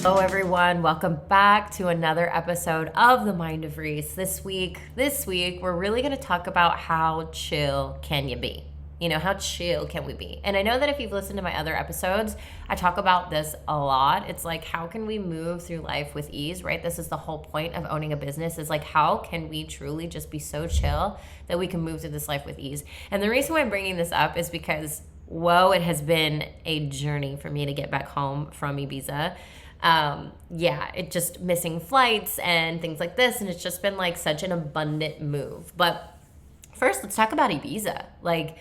Hello everyone, welcome back to another episode of The Mind of Reese. This week, we're really going to talk about how chill can you be? You know, how chill can we be? And I know that if you've listened to my other episodes, I talk about this a lot. It's like, how can we move through life with ease, right? This is the whole point of owning a business, is like, how can we truly just be so chill that we can move through this life with ease? And the reason why I'm bringing this up is because, whoa, it has been a journey for me to get back home from Ibiza. It just missing flights and things like this, and it's just been like such an abundant move. But first, let's talk about Ibiza. Like,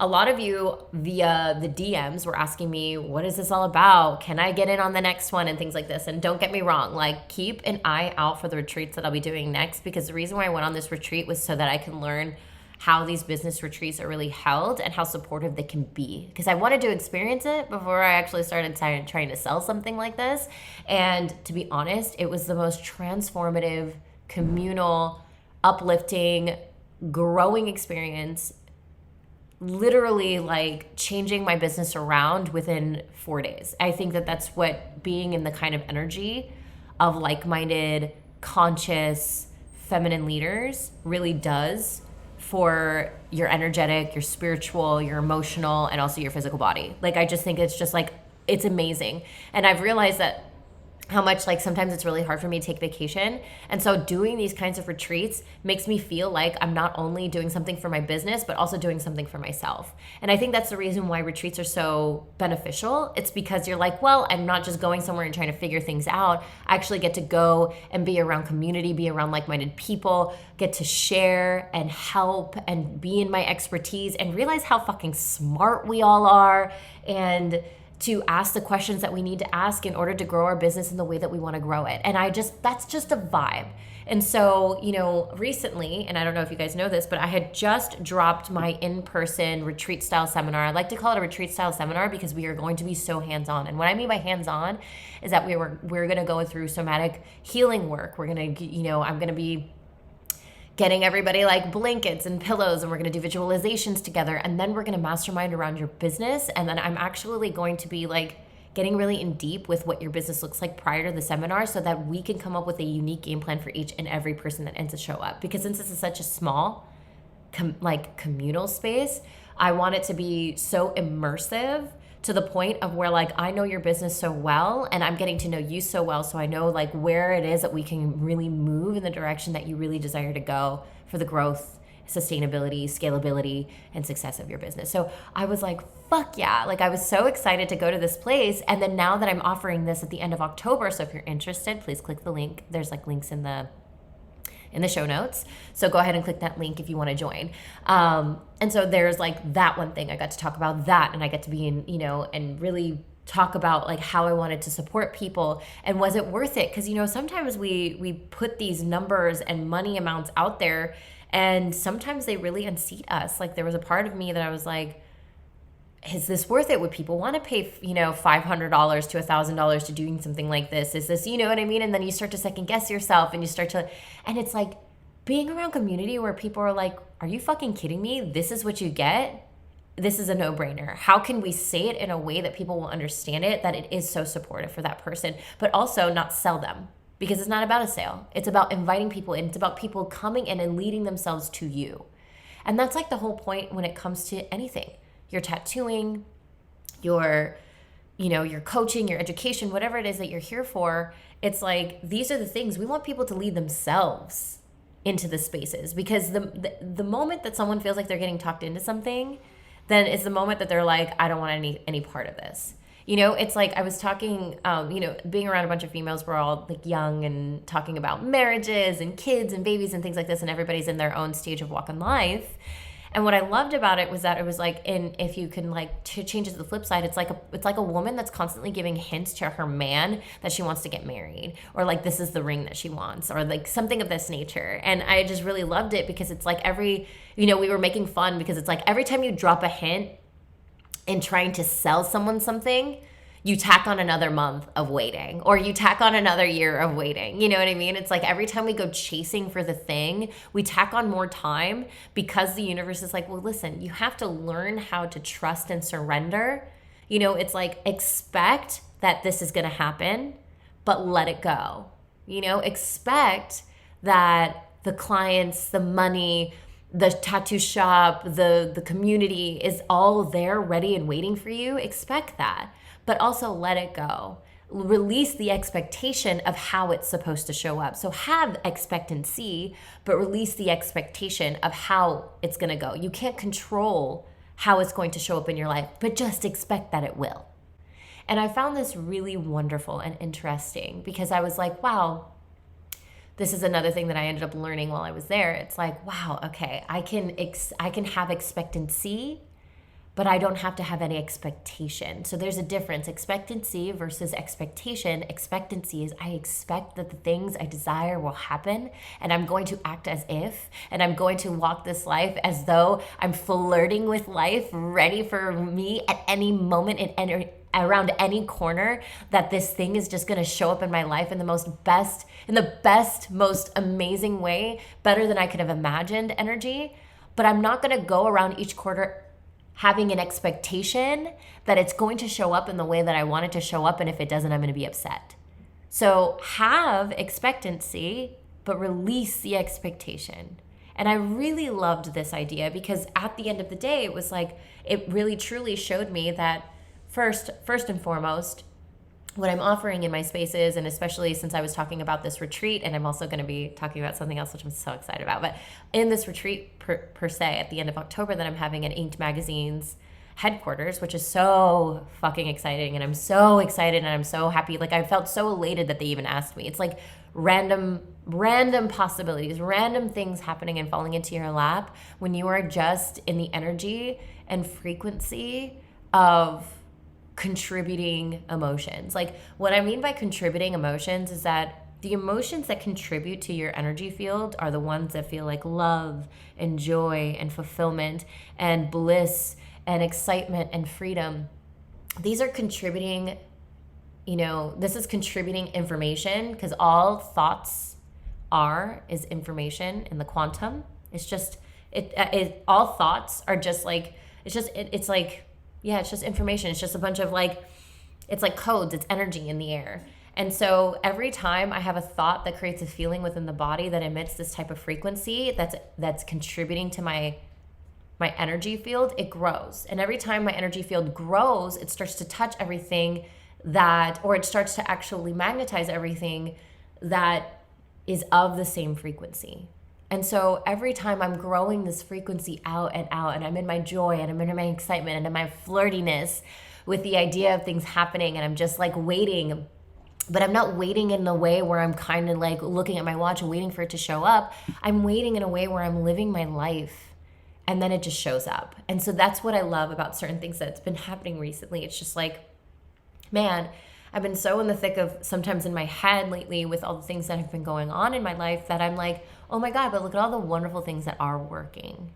a lot of you via the DMs were asking me, what is this all about? Can I get in on the next one and things like this? And don't get me wrong, like, keep an eye out for the retreats that I'll be doing next, because the reason why I went on this retreat was so that I can learn how these business retreats are really held and how supportive they can be. Because I wanted to experience it before I actually started trying to sell something like this. And to be honest, it was the most transformative, communal, uplifting, growing experience. Literally, like, changing my business around within 4 days. I think that that's what being in the kind of energy of like-minded, conscious, feminine leaders really does for your energetic, your spiritual, your emotional, and also your physical body. Like, I just think it's just like, it's amazing. And I've realized that how much, like, sometimes it's really hard for me to take vacation. And so doing these kinds of retreats makes me feel like I'm not only doing something for my business, but also doing something for myself. And I think that's the reason why retreats are so beneficial. It's because you're like, well, I'm not just going somewhere and trying to figure things out. I actually get to go and be around community, be around like-minded people, get to share and help and be in my expertise and realize how fucking smart we all are, and to ask the questions that we need to ask in order to grow our business in the way that we want to grow it. And that's just a vibe. And so, you know, recently, and I don't know if you guys know this, but I had just dropped my in-person retreat style seminar. I like to call it a retreat style seminar because we are going to be so hands-on. And what I mean by hands-on is that we're going to go through somatic healing work. We're going to, you know, I'm going to be getting everybody like blankets and pillows, and we're going to do visualizations together, and then we're going to mastermind around your business. And then I'm actually going to be like getting really in deep with what your business looks like prior to the seminar, so that we can come up with a unique game plan for each and every person that ends to show up. Because since this is such a small communal space, I want it to be so immersive, to the point of where, like, I know your business so well and I'm getting to know you so well, so I know like where it is that we can really move in the direction that you really desire to go for the growth, sustainability, scalability, and success of your business. So I was like, fuck yeah. Like, I was so excited to go to this place. And then now that I'm offering this at the end of October, so if you're interested, please click the link. There's like links in the show notes. So go ahead and click that link if you want to join. And so there's like that one thing. I got to talk about that, and I get to be in, you know, and really talk about like how I wanted to support people, and was it worth it? Because, you know, sometimes we put these numbers and money amounts out there, and sometimes they really unseat us. Like, there was a part of me that I was like, is this worth it? Would people want to pay, you know, $500 to $1,000 to doing something like this? Is this, you know what I mean? And then you start to second guess yourself, and you start to, and it's like being around community where people are like, are you fucking kidding me? This is what you get? This is a no-brainer. How can we say it in a way that people will understand it, that it is so supportive for that person, but also not sell them? Because it's not about a sale. It's about inviting people in. It's about people coming in and leading themselves to you. And that's like the whole point when it comes to anything. Your tattooing, your coaching, your education, whatever it is that you're here for. It's like, these are the things we want people to lead themselves into the spaces, because the moment that someone feels like they're getting talked into something, then it's the moment that they're like, I don't want any part of this. You know, it's like I was talking, being around a bunch of females, we're all like young and talking about marriages and kids and babies and things like this, and everybody's in their own stage of walk in life. And what I loved about it was that it was like, and if you can like to change it to the flip side, it's like a woman that's constantly giving hints to her man that she wants to get married, or like this is the ring that she wants, or like something of this nature. And I just really loved it, because it's like we were making fun, because it's like every time you drop a hint in trying to sell someone something, you tack on another month of waiting, or you tack on another year of waiting. You know what I mean? It's like every time we go chasing for the thing, we tack on more time, because the universe is like, well, listen, you have to learn how to trust and surrender. You know, it's like, expect that this is going to happen, but let it go. Expect that the clients, the money, the tattoo shop, the community is all there ready and waiting for you. Expect that, but also let it go. Release the expectation of how it's supposed to show up. So have expectancy, but release the expectation of how it's going to go. You can't control how it's going to show up in your life, but just expect that it will. And I found this really wonderful and interesting because I was like, wow, this is another thing that I ended up learning while I was there. It's like, wow, okay, I can have expectancy, but I don't have to have any expectation. So there's a difference. Expectancy versus expectation. Expectancy is I expect that the things I desire will happen, and I'm going to act as if, and I'm going to walk this life as though I'm flirting with life, ready for me at any moment and around any corner, that this thing is just gonna show up in my life in the best, most amazing way, better than I could have imagined energy. But I'm not gonna go around each quarter having an expectation that it's going to show up in the way that I want it to show up, and if it doesn't, I'm going to be upset. So have expectancy, but release the expectation. And I really loved this idea because at the end of the day, it was like, it really truly showed me that first and foremost, what I'm offering in my spaces, and especially since I was talking about this retreat, and I'm also going to be talking about something else, which I'm so excited about, but in this retreat per se, at the end of October that I'm having at Inked Magazine's headquarters, which is so fucking exciting, and I'm so excited and I'm so happy. Like, I felt so elated that they even asked me. It's like random possibilities, random things happening and falling into your lap when you are just in the energy and frequency of contributing emotions. Like, what I mean by contributing emotions is that the emotions that contribute to your energy field are the ones that feel like love and joy and fulfillment and bliss and excitement and freedom. These are contributing, this is contributing information, because all thoughts is information in the quantum. It's just, all thoughts are just like, it's just information. It's just a bunch of it's like codes, it's energy in the air. And so every time I have a thought that creates a feeling within the body that emits this type of frequency that's contributing to my energy field, it grows. And every time my energy field grows, it starts to touch everything or it starts to actually magnetize everything that is of the same frequency. And so every time I'm growing this frequency out, and I'm in my joy, and I'm in my excitement, and in my flirtiness with the idea of things happening, and I'm just waiting, but I'm not waiting in the way where I'm kind of looking at my watch and waiting for it to show up. I'm waiting in a way where I'm living my life, and then it just shows up. And so that's what I love about certain things that's been happening recently. It's just man, I've been so in the thick of sometimes in my head lately with all the things that have been going on in my life that I'm like, oh my God, but look at all the wonderful things that are working.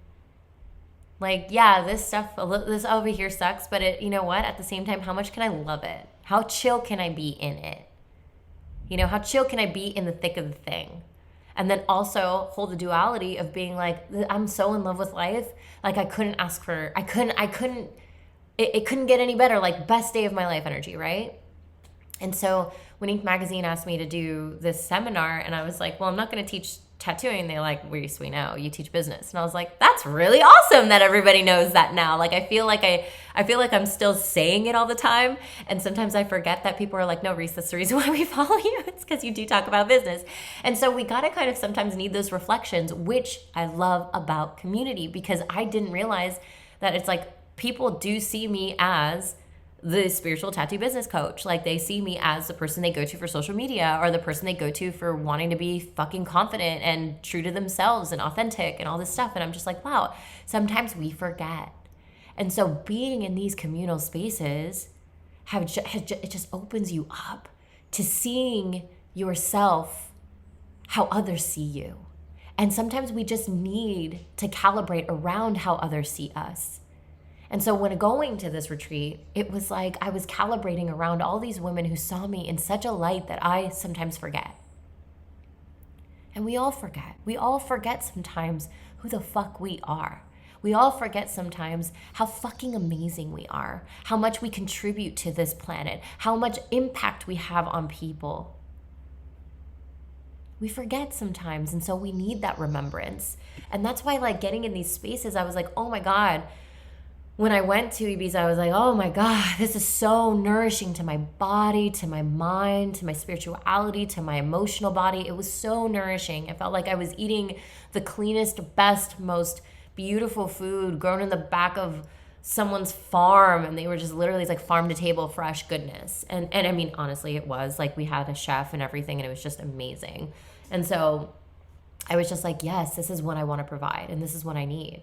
This stuff, this over here sucks, but you know what? At the same time, how much can I love it? How chill can I be in it? How chill can I be in the thick of the thing? And then also hold the duality of being I'm so in love with life. It couldn't get any better. Best day of my life energy, right? And so when Ink Magazine asked me to do this seminar, and I was like, well, I'm not going to teach tattooing. They're like, Reese, we know you teach business. And I was like, that's really awesome that everybody knows that now. I feel like I'm still saying it all the time. And sometimes I forget that people are like, no, Reese, that's the reason why we follow you. It's because you do talk about business. And so we got to kind of sometimes need those reflections, which I love about community, because I didn't realize that it's people do see me as the spiritual tattoo business coach. They see me as the person they go to for social media, or the person they go to for wanting to be fucking confident and true to themselves and authentic and all this stuff. And I'm just wow, sometimes we forget. And so being in these communal spaces it just opens you up to seeing yourself how others see you. And sometimes we just need to calibrate around how others see us. And so when going to this retreat, it was I was calibrating around all these women who saw me in such a light that I sometimes forget. And we all forget. We all forget sometimes who the fuck we are. We all forget sometimes how fucking amazing we are, how much we contribute to this planet, how much impact we have on people. We forget sometimes. And so we need that remembrance. And that's why, like, getting in these spaces, I was like, oh my God. When I went to Ibiza, I was like, oh my God, this is so nourishing to my body, to my mind, to my spirituality, to my emotional body. It was so nourishing. It felt like I was eating the cleanest, best, most beautiful food grown in the back of someone's farm, and they were just literally, it's like farm to table fresh goodness. And I mean, honestly, it was like we had a chef and everything, and it was just amazing. And so I was just like, yes, this is what I want to provide, and this is what I need.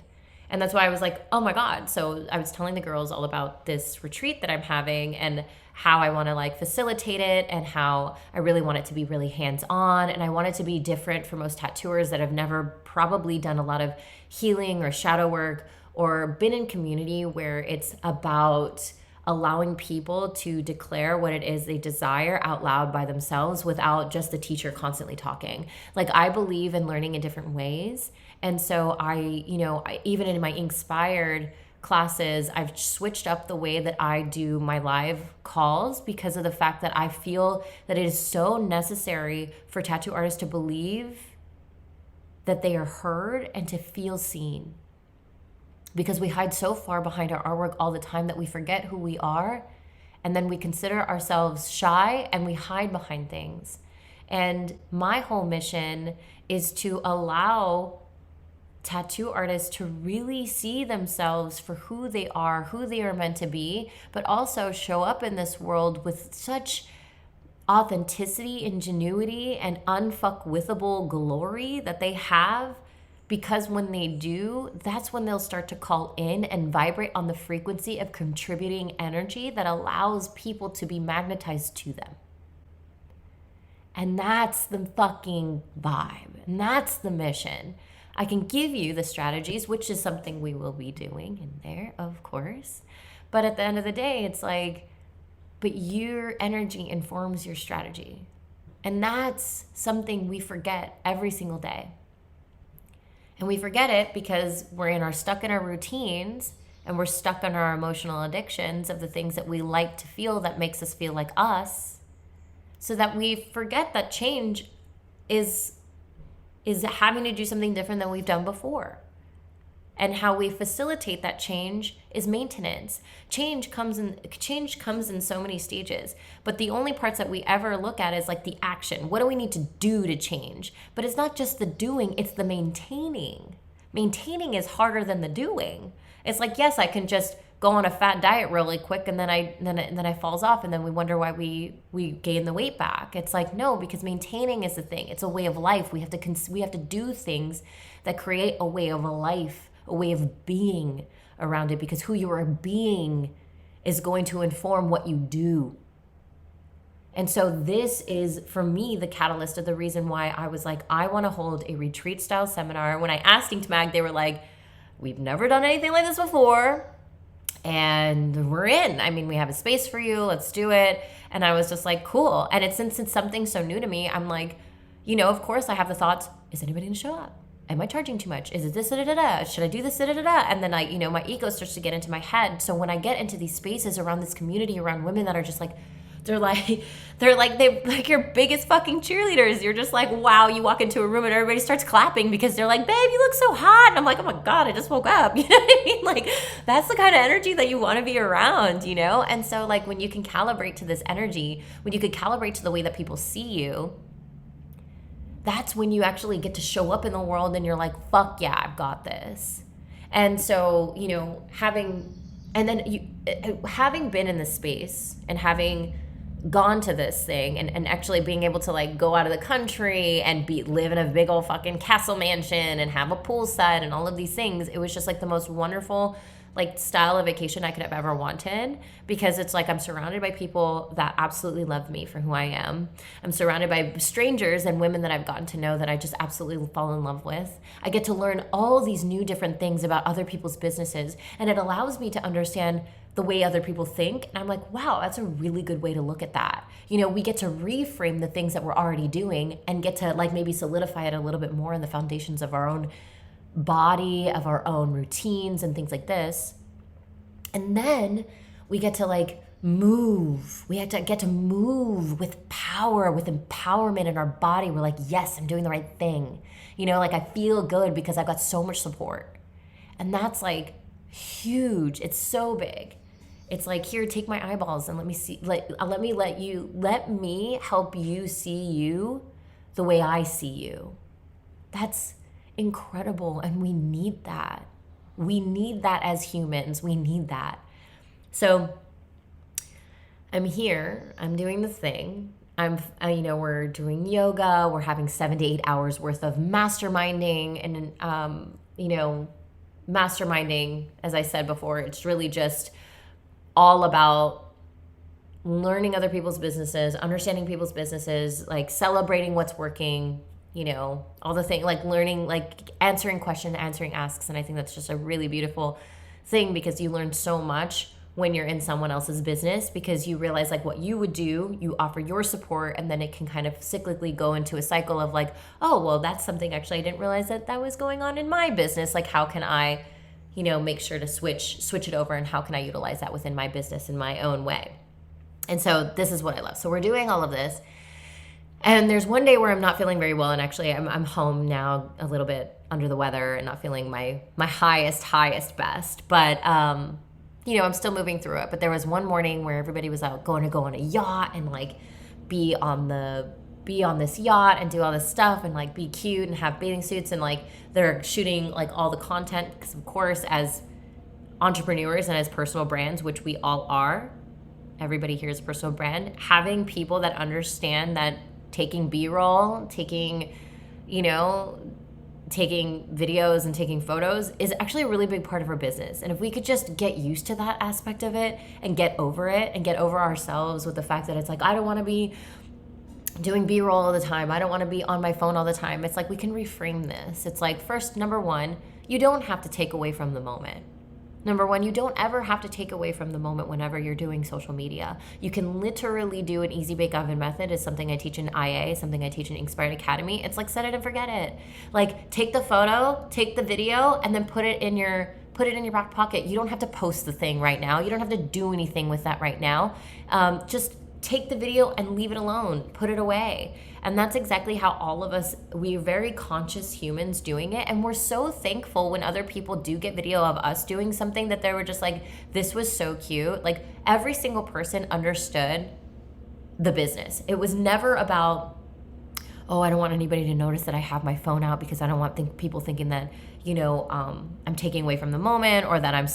And that's why I was like, oh my God. So I was telling the girls all about this retreat that I'm having and how I want to like facilitate it, and how I really want it to be really hands-on, and I want it to be different for most tattooers that have never probably done a lot of healing or shadow work or been in community where it's about allowing people to declare what it is they desire out loud by themselves without just the teacher constantly talking. Like, I believe in learning in different ways. And so even in my Inspired classes, I've switched up the way that I do my live calls because of the fact that I feel that it is so necessary for tattoo artists to believe that they are heard and to feel seen. Because we hide so far behind our artwork all the time that we forget who we are, and then we consider ourselves shy and we hide behind things. And my whole mission is to allow tattoo artists to really see themselves for who they are meant to be, but also show up in this world with such authenticity, ingenuity, and unfuckwithable glory that they have. Because when they do, that's when they'll start to call in and vibrate on the frequency of contributing energy that allows people to be magnetized to them. And that's the fucking vibe. And that's the mission. I can give you the strategies, which is something we will be doing in there, of course. But at the end of the day, it's like, but your energy informs your strategy. And that's something we forget every single day. And we forget it because we're stuck in our routines, and we're stuck in our emotional addictions of the things that we like to feel that makes us feel like us, so that we forget that change is having to do something different than we've done before. And how we facilitate that change is maintenance. Change comes in so many stages, but the only parts that we ever look at is like the action. What do we need to do to change? But it's not just the doing, it's the maintaining. Maintaining is harder than the doing. It's like, yes, I can just go on a fat diet really quick, and then I falls off, and then we wonder why we gain the weight back. It's like, no, because maintaining is the thing. It's a way of life. We have to do things that create a way of a life, a way of being around it, because who you are being is going to inform what you do. And so this is, for me, the catalyst of the reason why I was like, I want to hold a retreat style seminar. When I asked Inked they were like, we've never done anything like this before, and we're in. I mean, we have a space for you. Let's do it. And I was just like, cool. And since it's something so new to me, I'm like, of course I have the thoughts, is anybody going to show up? Am I charging too much? Is it this, da-da-da-da? Should I do this, da-da-da-da? And then my ego starts to get into my head. So when I get into these spaces around this community, around women that are just like, they're like your biggest fucking cheerleaders. You're just like, wow, you walk into a room and everybody starts clapping because they're like, babe, you look so hot. And I'm like, oh my God, I just woke up. You know what I mean? Like, that's the kind of energy that you want to be around, And so like, when you can calibrate to this energy, when you can calibrate to the way that people see you, that's when you actually get to show up in the world and you're like, fuck yeah, I've got this. And so, having been in this space and having gone to this thing and actually being able to like go out of the country and live in a big old fucking castle mansion and have a poolside and all of these things, it was just like the most wonderful like style of vacation I could have ever wanted, because it's like I'm surrounded by people that absolutely love me for who I am. I'm surrounded by strangers and women that I've gotten to know that I just absolutely fall in love with. I get to learn all these new different things about other people's businesses, and it allows me to understand the way other people think. And I'm like, wow, that's a really good way to look at that. We get to reframe the things that we're already doing and get to like maybe solidify it a little bit more in the foundations of our own body, of our own routines and things like this. And then We get to like move. We have to get to move with power, with empowerment in our body. We're like, yes, I'm doing the right thing. You know, like I feel good because I've got so much support. And that's like huge. It's so big. It's like, here, take my eyeballs and let me see, let me help you see you the way I see you. That's incredible. And we need that. We need that as humans. We need that. So I'm here, I'm doing the thing. We're doing yoga. We're having 7 to 8 hours worth of masterminding and, masterminding, as I said before, it's really just all about learning other people's businesses, understanding people's businesses, like celebrating what's working, all the things, like learning, like answering questions, answering asks. And I think that's just a really beautiful thing because you learn so much when you're in someone else's business because you realize like what you would do, you offer your support, and then it can kind of cyclically go into a cycle of like, oh, well, that's something actually I didn't realize that was going on in my business. Like, how can I make sure to switch it over, and how can I utilize that within my business in my own way? And so this is what I love. So we're doing all of this. And there's one day where I'm not feeling very well, and actually I'm home now a little bit under the weather and not feeling my highest best. But I'm still moving through it. But there was one morning where everybody was out going to go on a yacht and like be on this yacht and do all this stuff and like be cute and have bathing suits, and like they're shooting like all the content because of course as entrepreneurs and as personal brands, which we all are, everybody here is a personal brand, having people that understand that taking B-roll, taking videos and taking photos is actually a really big part of our business. And if we could just get used to that aspect of it and get over it and get over ourselves with the fact that it's like, I don't want to be doing B-roll all the time. I don't want to be on my phone all the time. It's like we can reframe this. It's like, first, number one, you don't have to take away from the moment. Number one, you don't ever have to take away from the moment whenever you're doing social media. You can literally do an easy bake oven method. It's something I teach in IA, something I teach in Inspired Academy. It's like set it and forget it. Like take the photo, take the video, and then put it in your back pocket. You don't have to post the thing right now. You don't have to do anything with that right now. Just take the video and leave it alone. Put it away. And that's exactly how all of us, we're very conscious humans doing it. And we're so thankful when other people do get video of us doing something that they were just like, this was so cute. Like every single person understood the business. It was never about, oh, I don't want anybody to notice that I have my phone out because I don't want people thinking that, I'm taking away from the moment, or that I'm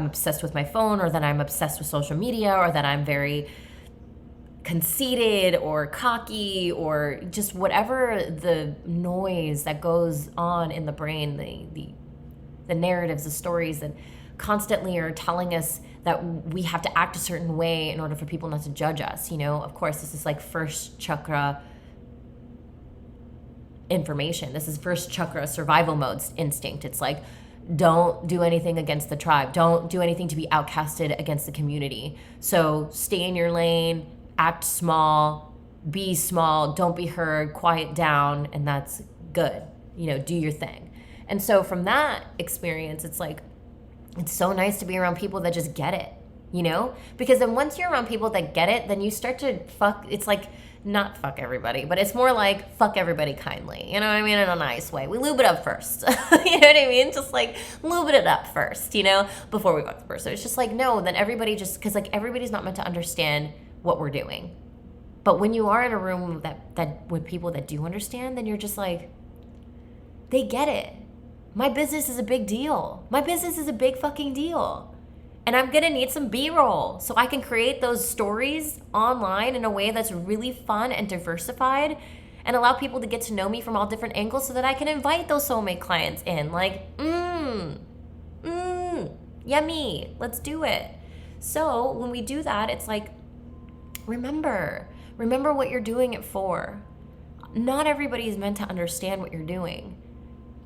obsessed with my phone, or that I'm obsessed with social media, or that I'm very conceited or cocky, or just whatever the noise that goes on in the brain, the narratives, the stories that constantly are telling us that we have to act a certain way in order for people not to judge us. Of course, this is like first chakra information. This is first chakra survival mode instinct. It's like, don't do anything against the tribe. Don't do anything to be outcasted against the community. So stay in your lane, act small, be small, don't be heard, quiet down, and that's good. Do your thing. And so from that experience, it's like, it's so nice to be around people that just get it, Because then once you're around people that get it, then you start to it's like, not fuck everybody, but it's more like fuck everybody kindly. You know what I mean? In a nice way. We lube it up first. You know what I mean? Just like lube it up first, before we fuck the person. It's just like, no, then everybody just, because like everybody's not meant to understand what we're doing. But when you are in a room that with people that do understand, then you're just like, they get it. My business is a big deal. My business is a big fucking deal. And I'm gonna need some B-roll so I can create those stories online in a way that's really fun and diversified, and allow people to get to know me from all different angles so that I can invite those soulmate clients in. Like, yummy, let's do it. So when we do that, it's like, remember what you're doing it for. Not everybody is meant to understand what you're doing.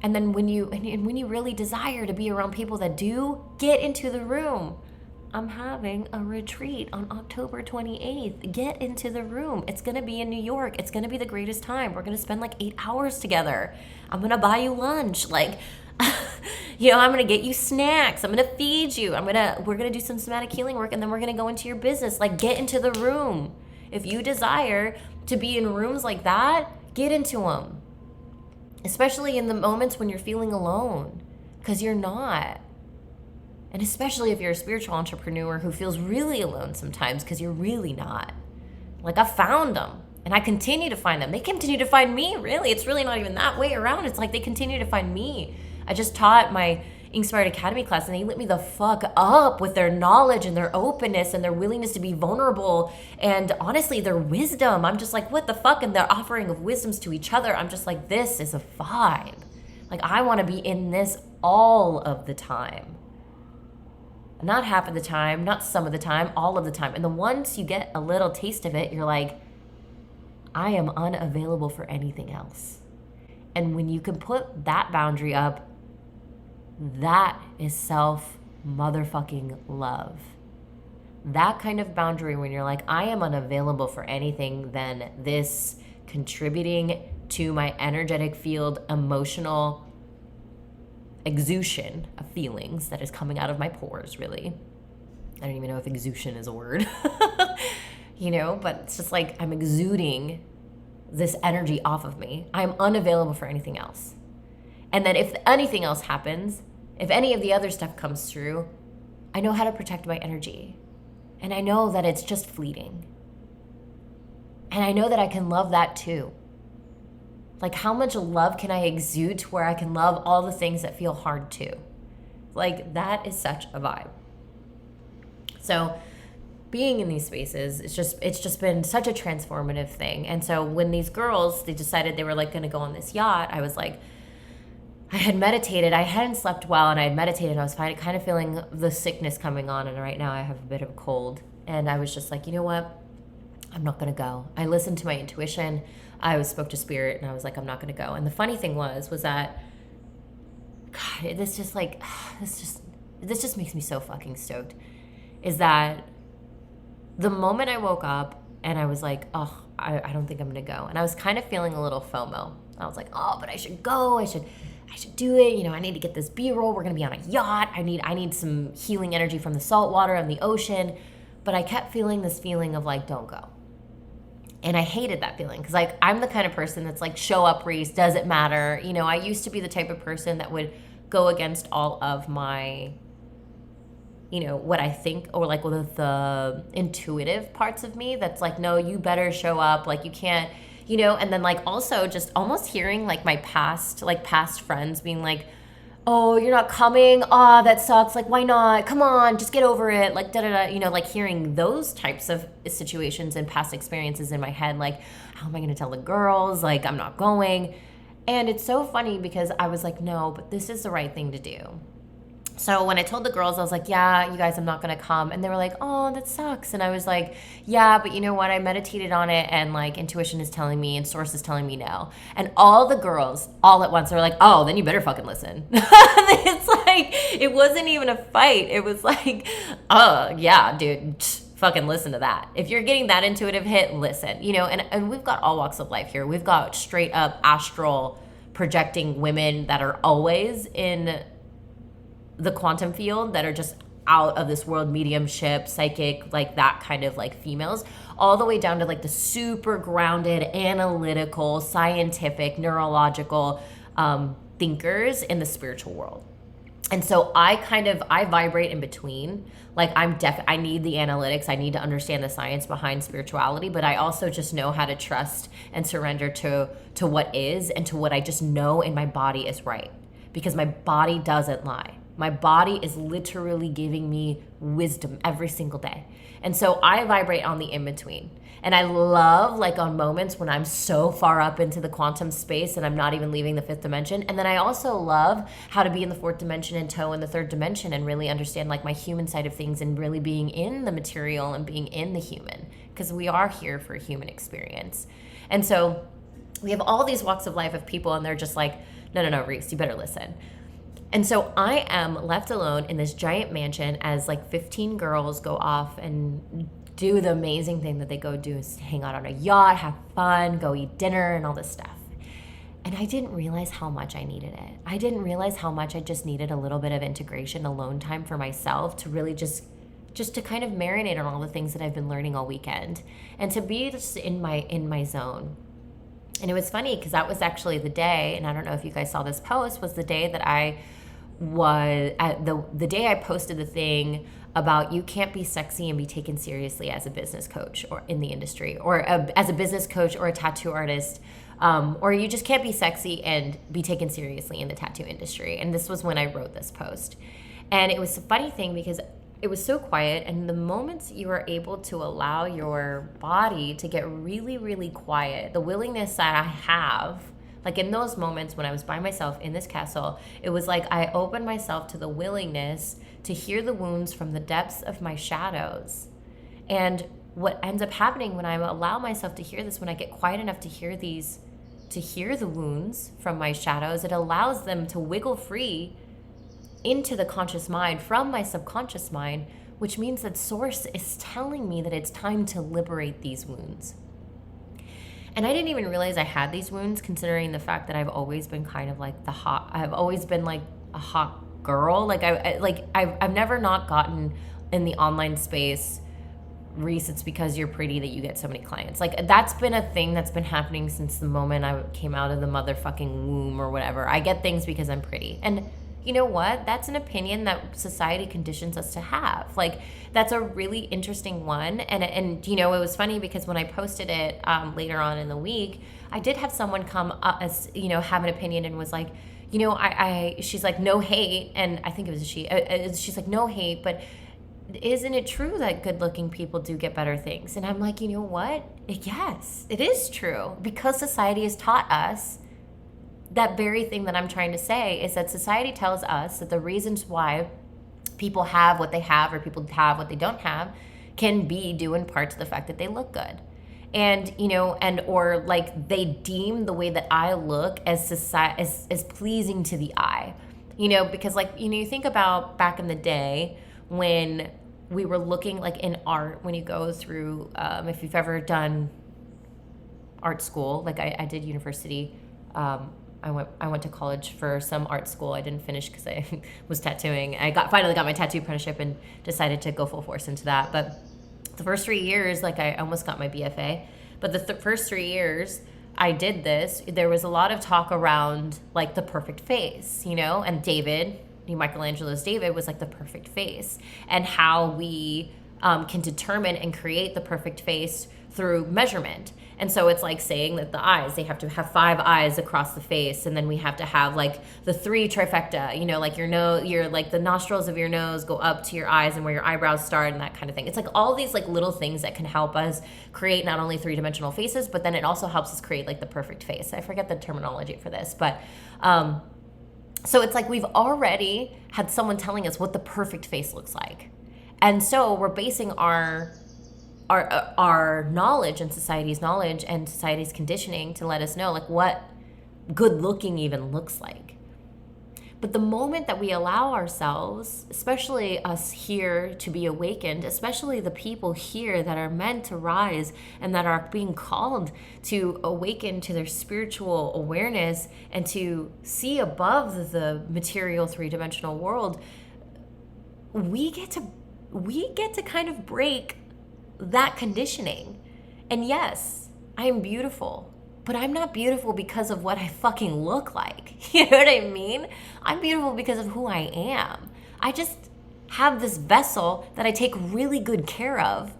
And then when you really desire to be around people that do, get into the room. I'm having a retreat on October 28th. Get into the room. It's going to be in New York. It's going to be the greatest time. We're going to spend like 8 hours together. I'm going to buy you lunch. Like, I'm going to get you snacks. I'm going to feed you. We're going to do some somatic healing work, and then we're going to go into your business. Like, get into the room. If you desire to be in rooms like that, get into them. Especially in the moments when you're feeling alone, because you're not. And especially if you're a spiritual entrepreneur who feels really alone sometimes, because you're really not. Like, I found them, and I continue to find them. They continue to find me, really. It's really not even that way around. It's like they continue to find me. I just taught my Inspired Academy class, and they lit me the fuck up with their knowledge and their openness and their willingness to be vulnerable and honestly their wisdom. I'm just like, what the fuck? And their offering of wisdoms to each other. I'm just like, this is a vibe. Like, I want to be in this all of the time. Not half of the time, not some of the time, all of the time. And then once you get a little taste of it, you're like, I am unavailable for anything else. And when you can put that boundary up, that is self-motherfucking love. That kind of boundary when you're like, I am unavailable for anything than this contributing to my energetic field, emotional exusion of feelings that is coming out of my pores, really. I don't even know if exusion is a word. But it's just like I'm exuding this energy off of me. I'm unavailable for anything else. And then if anything else happens, if any of the other stuff comes through, I know how to protect my energy. And I know that it's just fleeting. And I know that I can love that too. Like, how much love can I exude to where I can love all the things that feel hard too? Like, that is such a vibe. So being in these spaces, it's just been such a transformative thing. And so when these girls, they decided they were like going to go on this yacht, I was like, I had meditated. I hadn't slept well, and I had meditated. And I was kind of feeling the sickness coming on, and right now I have a bit of a cold. And I was just like, you know what? I'm not going to go. I listened to my intuition. I spoke to spirit, and I was like, I'm not going to go. And the funny thing was that, God, this just makes me so fucking stoked, is that the moment I woke up and I was like, oh, I don't think I'm going to go. And I was kind of feeling a little FOMO. I was like, oh, but I should go. I should do it. I need to get this B-roll. We're going to be on a yacht. I need some healing energy from the salt water and the ocean. But I kept feeling this feeling of like, don't go. And I hated that feeling because like I'm the kind of person that's like, show up, Reese, does it matter? I used to be the type of person that would go against all of my, what I think, or like with the intuitive parts of me that's like, no, you better show up. Like you can't, and then like also just almost hearing like my past friends being like, oh, you're not coming. Oh, that sucks. Like, why not? Come on, just get over it. Like, da-da-da, like hearing those types of situations and past experiences in my head. Like, how am I going to tell the girls? Like, I'm not going. And it's so funny because I was like, no, but this is the right thing to do. So when I told the girls, I was like, yeah, you guys, I'm not going to come. And they were like, oh, that sucks. And I was like, yeah, but you know what? I meditated on it and like intuition is telling me and source is telling me no. And all the girls all at once are like, oh, then you better fucking listen. It's like, it wasn't even a fight. It was like, oh, yeah, dude, fucking listen to that. If you're getting that intuitive hit, listen, and we've got all walks of life here. We've got straight up astral projecting women that are always in the quantum field that are just out of this world, mediumship, psychic, like that kind of like females, all the way down to like the super grounded, analytical, scientific, neurological thinkers in the spiritual world. And so I vibrate in between. Like I need the analytics. I need to understand the science behind spirituality, but I also just know how to trust and surrender to what is and to what I just know in my body is right, because my body doesn't lie. My body is literally giving me wisdom every single day. And so I vibrate on the in-between. And I love like on moments when I'm so far up into the quantum space and I'm not even leaving the fifth dimension. And then I also love how to be in the fourth dimension and toe in the third dimension and really understand like my human side of things and really being in the material and being in the human, because we are here for a human experience. And so we have all these walks of life of people and they're just like, no, Reese, you better listen. And so I am left alone in this giant mansion as like 15 girls go off and do the amazing thing that they go do, is hang out on a yacht, have fun, go eat dinner and all this stuff. And I didn't realize how much I needed it. I didn't realize how much I just needed a little bit of integration, alone time for myself to really just to kind of marinate on all the things that I've been learning all weekend and to be just in my zone. And it was funny because that was actually the day, and I don't know if you guys saw this post, was the day that I was at the day I posted the thing about you can't be sexy and be taken seriously as a business coach or in the industry, or as a business coach or a tattoo artist, or you just can't be sexy and be taken seriously in the tattoo industry. And this was when I wrote this post. And it was a funny thing because it was so quiet, and the moments you are able to allow your body to get really, really quiet, the willingness that I have, like in those moments when I was by myself in this castle, it was like I opened myself to the willingness to hear the wounds from the depths of my shadows. And what ends up happening when I allow myself to hear this, when I get quiet enough to hear the wounds from my shadows, it allows them to wiggle free into the conscious mind from my subconscious mind, which means that source is telling me that it's time to liberate these wounds. And I didn't even realize I had these wounds, considering the fact that I've always been kind of like I've always been like a hot girl. Like I've never not gotten in the online space, Reese, it's because you're pretty that you get so many clients. Like that's been a thing that's been happening since the moment I came out of the motherfucking womb or whatever. I get things because I'm pretty. And you know what? That's an opinion that society conditions us to have. Like, that's a really interesting one. And you know, it was funny because when I posted it later on in the week, I did have someone come up as, you know, have an opinion and was like, you know, she's like, no hate. And I think it was she's like, no hate, but isn't it true that good looking people do get better things? And I'm like, you know what? Yes, it is true, because society has taught us that very thing that I'm trying to say, is that society tells us that the reasons why people have what they have or people have what they don't have can be due in part to the fact that they look good. And, you know, or like they deem the way that I look as society as pleasing to the eye, you know, because like, you know, you think about back in the day when we were looking like in art, when you go through, if you've ever done art school, like I did university, I went to college for some art school. I didn't finish because I was tattooing. I finally got my tattoo apprenticeship and decided to go full force into that. But the first 3 years, like I almost got my BFA. But the first 3 years I did this, there was a lot of talk around like the perfect face, you know, and Michelangelo's David was like the perfect face, and how we can determine and create the perfect face through measurement. And so it's like saying that the eyes, they have to have 5 eyes across the face, and then we have to have like the 3 trifecta, you know, like your nose, like the nostrils of your nose go up to your eyes and where your eyebrows start and that kind of thing. It's like all these like little things that can help us create not only 3-dimensional faces, but then it also helps us create like the perfect face. I forget the terminology for this, but so it's like we've already had someone telling us what the perfect face looks like. And so we're basing our knowledge and society's knowledge and society's conditioning to let us know like what good looking even looks like. But the moment that we allow ourselves, especially us here, to be awakened, especially the people here that are meant to rise and that are being called to awaken to their spiritual awareness and to see above the material 3-dimensional world, we get to kind of break that conditioning. And yes, I am beautiful, but I'm not beautiful because of what I fucking look like. You know what I mean? I'm beautiful because of who I am. I just have this vessel that I take really good care of,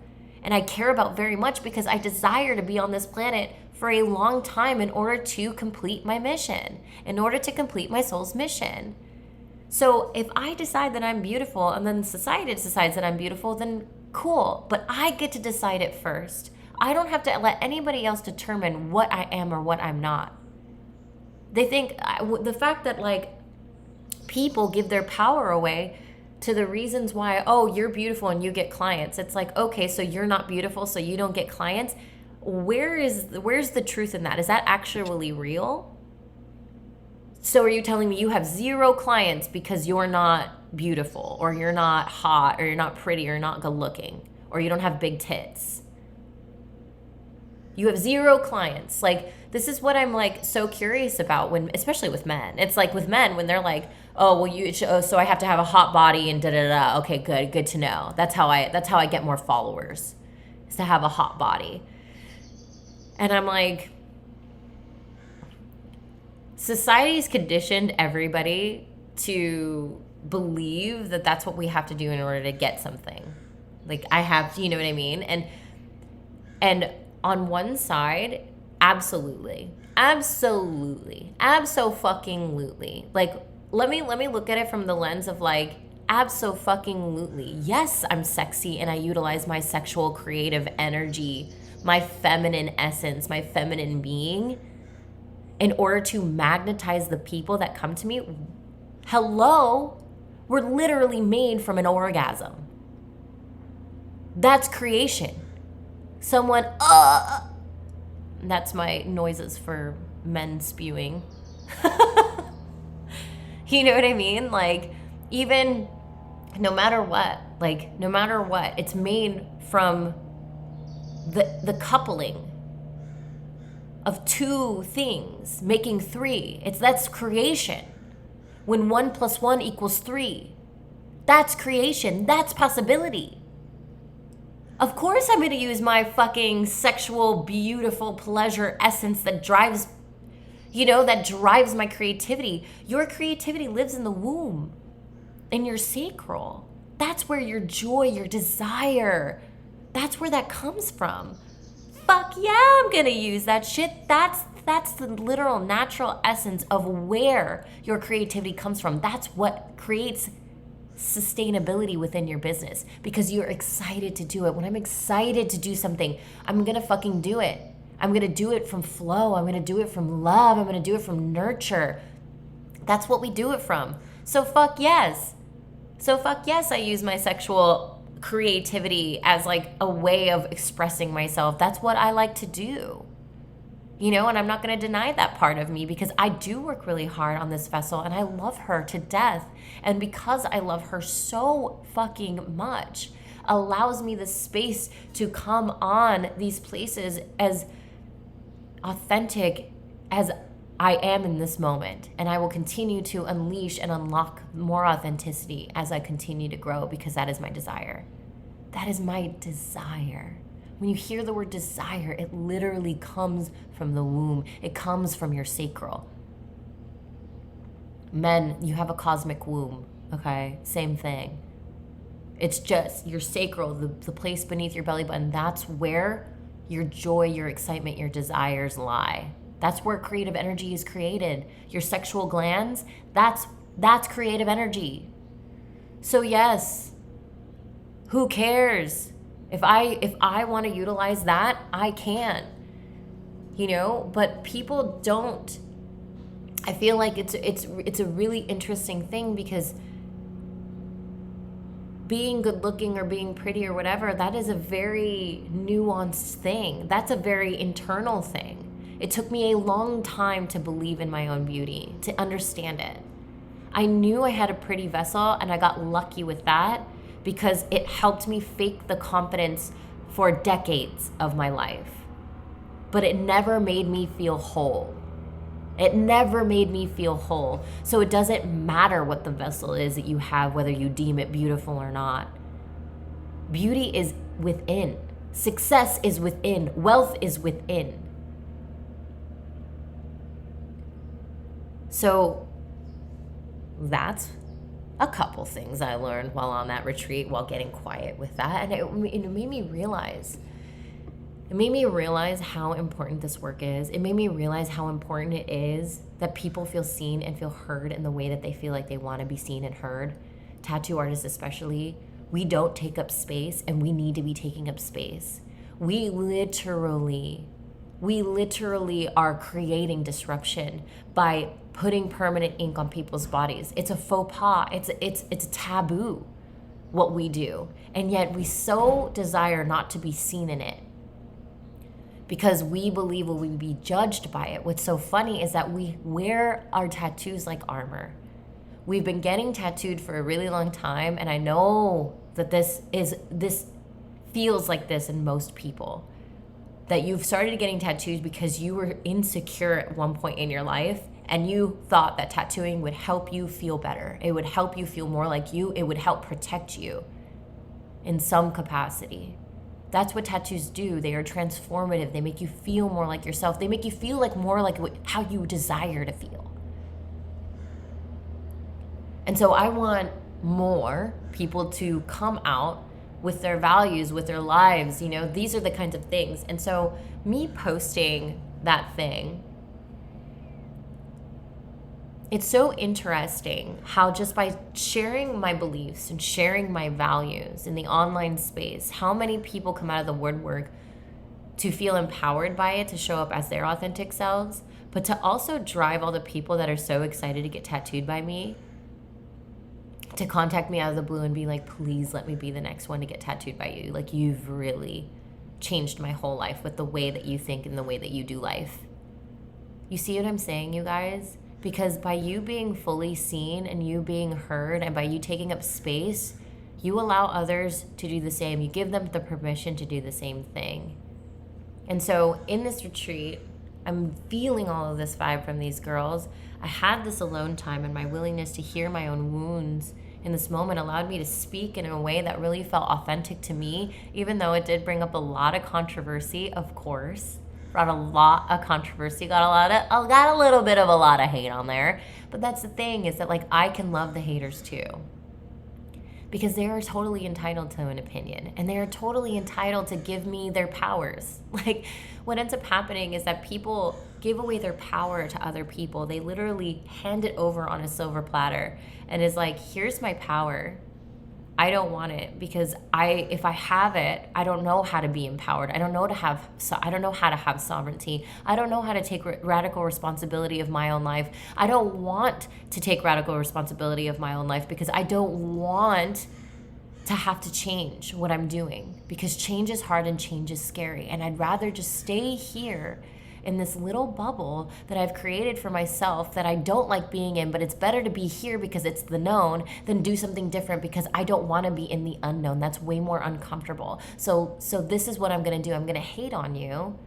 and I care about very much because I desire to be on this planet for a long time in order to complete my mission, in order to complete my soul's mission. So if I decide that I'm beautiful and then society decides that I'm beautiful, then cool, but I get to decide it first. I don't have to let anybody else determine what I am or what I'm not. They think the fact that like people give their power away to the reasons why, oh, you're beautiful and you get clients. It's like, okay, so you're not beautiful, so you don't get clients. Where's the truth in that? Is that actually real? So are you telling me you have 0 clients because you're not beautiful, or you're not hot, or you're not pretty, or you're not good looking, or you don't have big tits? You have 0 clients. Like, this is what I'm like so curious about when, especially with men. It's like with men when they're like, oh, well, so I have to have a hot body and da da da. Okay, good to know. That's how I get more followers, is to have a hot body. And I'm like, society's conditioned everybody to believe that that's what we have to do in order to get something. Like, I have, you know what I mean? And on one side, absolutely, abso-fucking-lutely. Like, let me look at it from the lens of like, abso-fucking-lutely. Yes, I'm sexy and I utilize my sexual creative energy, my feminine essence, my feminine being in order to magnetize the people that come to me. Hello, we're literally made from an orgasm. That's creation. Someone, that's my noises for men spewing. You know what I mean? Like, even no matter what, it's made from the coupling of 2 things making 3. That's creation. When 1 + 1 = 3, that's creation. That's possibility. Of course I'm going to use my fucking sexual, beautiful pleasure essence that drives my creativity. Your creativity lives in the womb, in your sacral. That's where your joy, your desire, that's where that comes from. Fuck yeah, I'm going to use that shit. That's the literal natural essence of where your creativity comes from. That's what creates sustainability within your business, because you're excited to do it. When I'm excited to do something, I'm gonna fucking do it. I'm gonna do it from flow. I'm gonna do it from love. I'm gonna do it from nurture. That's what we do it from. So fuck yes, I use my sexual creativity as like a way of expressing myself. That's what I like to do. And I'm not going to deny that part of me, because I do work really hard on this vessel and I love her to death. And because I love her so fucking much, allows me the space to come on these places as authentic as I am in this moment. And I will continue to unleash and unlock more authenticity as I continue to grow, because that is my desire. That is my desire. When you hear the word desire, it literally comes from the womb. It comes from your sacral. Men, you have a cosmic womb, okay? Same thing. It's just your sacral, the place beneath your belly button. That's where your joy, your excitement, your desires lie. That's where creative energy is created. Your sexual glands, that's creative energy. So yes, who cares? If I want to utilize that, I can. But people don't. I feel like it's a really interesting thing, because being good looking or being pretty or whatever, that is a very nuanced thing. That's a very internal thing. It took me a long time to believe in my own beauty, to understand it. I knew I had a pretty vessel, and I got lucky with that, because it helped me fake the confidence for decades of my life. But it never made me feel whole. So it doesn't matter what the vessel is that you have, whether you deem it beautiful or not. Beauty is within. Success is within. Wealth is within. So that's a couple things I learned while on that retreat, while getting quiet with that. And it made me realize how important this work is. It made me realize how important it is that people feel seen and feel heard in the way that they feel like they want to be seen and heard. Tattoo artists especially, we don't take up space, and we need to be taking up space. We literally are creating disruption by putting permanent ink on people's bodies. It's a faux pas. It's taboo, what we do. And yet we so desire not to be seen in it, because we believe we will be judged by it. What's so funny is that we wear our tattoos like armor. We've been getting tattooed for a really long time, and I know that this feels like this in most people. that you've started getting tattoos because you were insecure at one point in your life and you thought that tattooing would help you feel better. It would help you feel more like you. It would help protect you in some capacity. That's what tattoos do. They are transformative. They make you feel more like yourself. They make you feel like more like how you desire to feel. And so I want more people to come out with their values, with their lives. You know, these are the kinds of things. And so me posting that thing, it's so interesting how just by sharing my beliefs and sharing my values in the online space, how many people come out of the woodwork to feel empowered by it, to show up as their authentic selves, but to also drive all the people that are so excited to get tattooed by me to contact me out of the blue and be like, please let me be the next one to get tattooed by you. Like, you've really changed my whole life with the way that you think and the way that you do life. You see what I'm saying, you guys? Because by you being fully seen and you being heard and by you taking up space, you allow others to do the same. You give them the permission to do the same thing. And so in this retreat, I'm feeling all of this vibe from these girls. I had this alone time, and my willingness to hear my own wounds in this moment allowed me to speak in a way that really felt authentic to me, even though it did bring up a lot of controversy, of course. Brought a lot of controversy, got a little bit of a lot of hate on there. But that's the thing, is that like I can love the haters too. Because they are totally entitled to an opinion, and they are totally entitled to give me their powers. Like, what ends up happening is that people give away their power to other people. They literally hand it over on a silver platter and is like, here's my power. I don't want it because if I have it, I don't know how to be empowered. I don't know how to have sovereignty. I don't know how to take radical responsibility of my own life. I don't want to take radical responsibility of my own life because I don't want to have to change what I'm doing, because change is hard and change is scary. And I'd rather just stay here in this little bubble that I've created for myself that I don't like being in, but it's better to be here because it's the known than do something different because I don't want to be in the unknown. That's way more uncomfortable. So this is what I'm going to do. I'm going to hate on you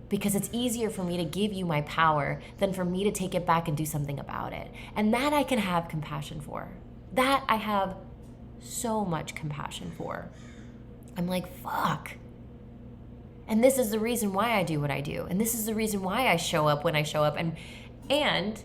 because it's easier for me to give you my power than for me to take it back and do something about it. And that I can have compassion for. That I have so much compassion for. I'm like, fuck. And this is the reason why I do what I do. And this is the reason why I show up when I show up. And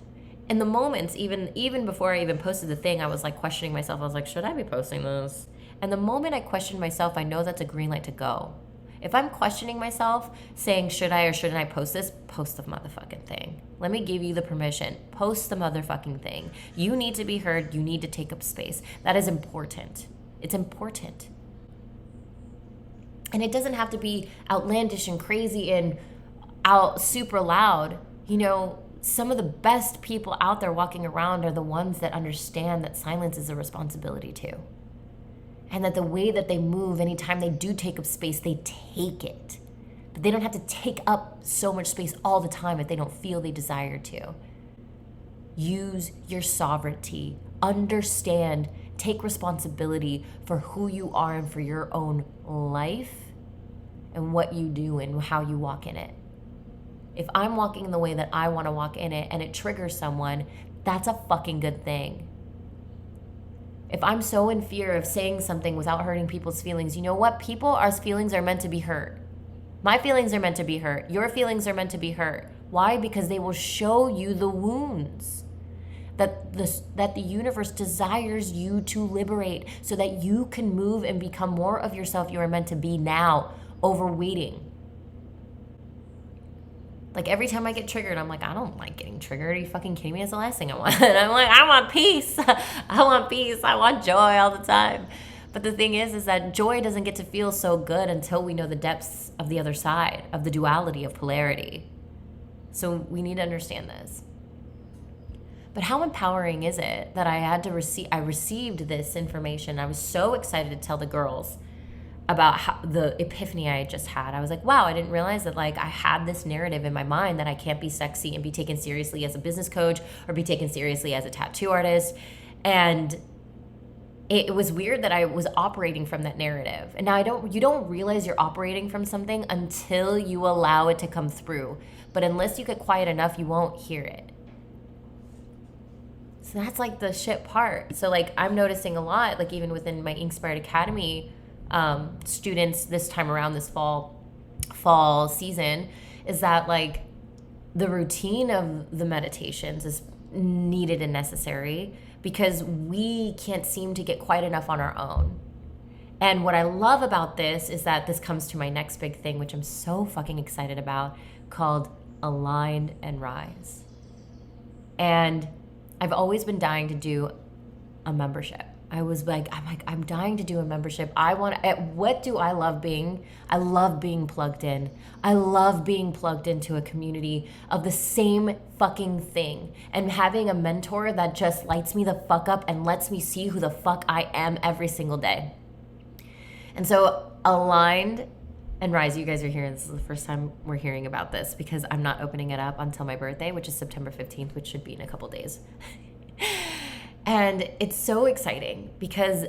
in the moments, even before I even posted the thing, I was like questioning myself. I was like, should I be posting this? And the moment I question myself, I know that's a green light to go. If I'm questioning myself, saying, should I or shouldn't I post this? Post the motherfucking thing. Let me give you the permission. Post the motherfucking thing. You need to be heard. You need to take up space. That is important. It's important. And it doesn't have to be outlandish and crazy and out super loud. You know, some of the best people out there walking around are the ones that understand that silence is a responsibility too. And that the way that they move, anytime they do take up space, they take it. But they don't have to take up so much space all the time if they don't feel they desire to. Use your sovereignty. Understand. Take responsibility for who you are and for your own life and what you do and how you walk in it. If I'm walking in the way that I want to walk in it and it triggers someone, that's a fucking good thing. If I'm so in fear of saying something without hurting people's feelings, you know what? People's feelings are meant to be hurt. My feelings are meant to be hurt. Your feelings are meant to be hurt. Why? Because they will show you the wounds that the universe desires you to liberate so that you can move and become more of yourself you are meant to be now, over waiting. Like every time I get triggered, I'm like, I don't like getting triggered. Are you fucking kidding me? It's the last thing I want. And I'm like, I want peace. I want peace. I want joy all the time. But the thing is that joy doesn't get to feel so good until we know the depths of the other side, of the duality, of polarity. So we need to understand this. But how empowering is it that I received this information. I was so excited to tell the girls about the epiphany I just had. I was like, wow, I didn't realize that like I had this narrative in my mind that I can't be sexy and be taken seriously as a business coach or be taken seriously as a tattoo artist. And it was weird that I was operating from that narrative. And now you don't realize you're operating from something until you allow it to come through. But unless you get quiet enough, you won't hear it. So that's like the shit part. So like I'm noticing a lot, like even within my Inspired Academy students this time around, this fall season, is that like the routine of the meditations is needed and necessary because we can't seem to get quiet enough on our own. And what I love about this is that this comes to my next big thing, which I'm so fucking excited about, called Aligned and Rise. And I've always been dying to do a membership. I'm dying to do a membership. What do I love being? I love being plugged in. I love being plugged into a community of the same fucking thing and having a mentor that just lights me the fuck up and lets me see who the fuck I am every single day. And so Aligned and Rise, you guys are here. This is the first time we're hearing about this because I'm not opening it up until my birthday, which is September 15th, which should be in a couple days. And it's so exciting because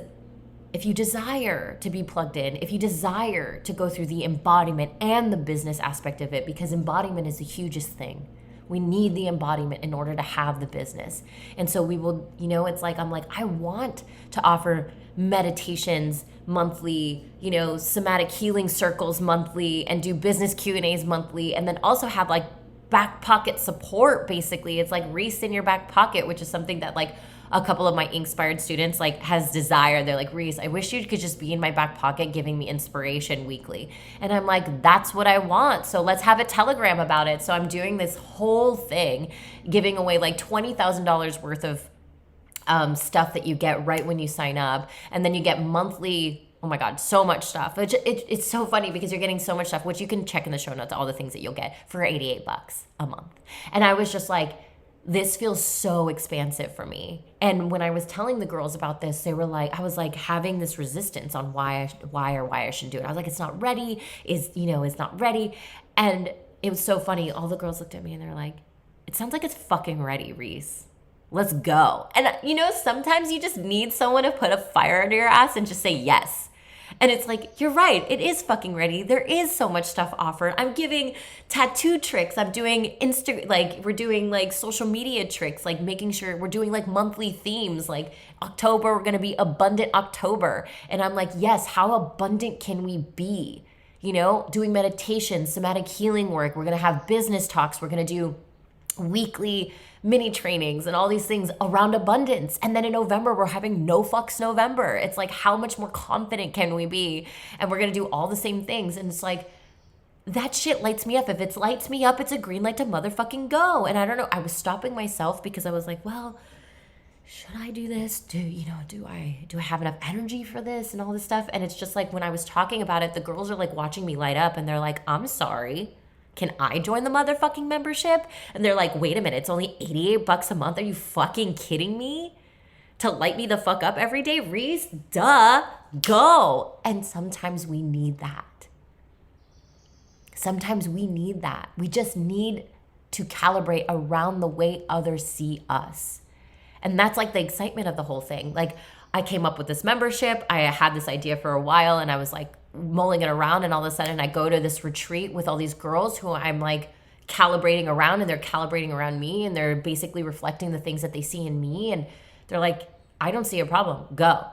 if you desire to be plugged in, if you desire to go through the embodiment and the business aspect of it, because embodiment is the hugest thing. We need the embodiment in order to have the business. And so we will, it's like, I want to offer meditations monthly, somatic healing circles monthly, and do business Q&As monthly, and then also have like back pocket support. Basically, it's like Reese in your back pocket, which is something that like a couple of my Inspired students like has desire. They're like, Reese, I wish you could just be in my back pocket giving me inspiration weekly. And I'm like, that's what I want. So let's have a Telegram about it. So I'm doing this whole thing, giving away like $20,000 worth of stuff that you get right when you sign up. And then you get monthly, oh my God, so much stuff. It's so funny because you're getting so much stuff, which you can check in the show notes, all the things that you'll get for $88 a month. And I was just like, this feels so expansive for me. And when I was telling the girls about this, they were like, I was like having this resistance on why I shouldn't do it. I was like, it's not ready. It's not ready. And it was so funny. All the girls looked at me and they're like, it sounds like it's fucking ready, Reese. Let's go. And sometimes you just need someone to put a fire under your ass and just say yes. And it's like, you're right. It is fucking ready. There is so much stuff offered. I'm giving tattoo tricks. I'm doing we're doing like social media tricks, like making sure we're doing like monthly themes. Like October, we're going to be Abundant October. And I'm like, yes, how abundant can we be? Doing meditation, somatic healing work. We're going to have business talks. We're going to do weekly mini trainings and all these things around abundance. And then in November, we're having No Fucks November. It's like, how much more confident can we be? And we're going to do all the same things. And it's like, that shit lights me up. If it lights me up, it's a green light to motherfucking go. And I don't know, I was stopping myself because I was like, well, should I do this? Do I have enough energy for this and all this stuff? And it's just like, when I was talking about it, the girls are like watching me light up and they're like, I'm sorry, can I join the motherfucking membership? And they're like, wait a minute, it's only $88 a month. Are you fucking kidding me? To light me the fuck up every day? Reese, duh, go. And sometimes we need that. Sometimes we need that. We just need to calibrate around the way others see us. And that's like the excitement of the whole thing. Like, I came up with this membership. I had this idea for a while and I was like mulling it around, and all of a sudden I go to this retreat with all these girls who I'm like calibrating around, and they're calibrating around me, and they're basically reflecting the things that they see in me, and they're like, I don't see a problem. Go.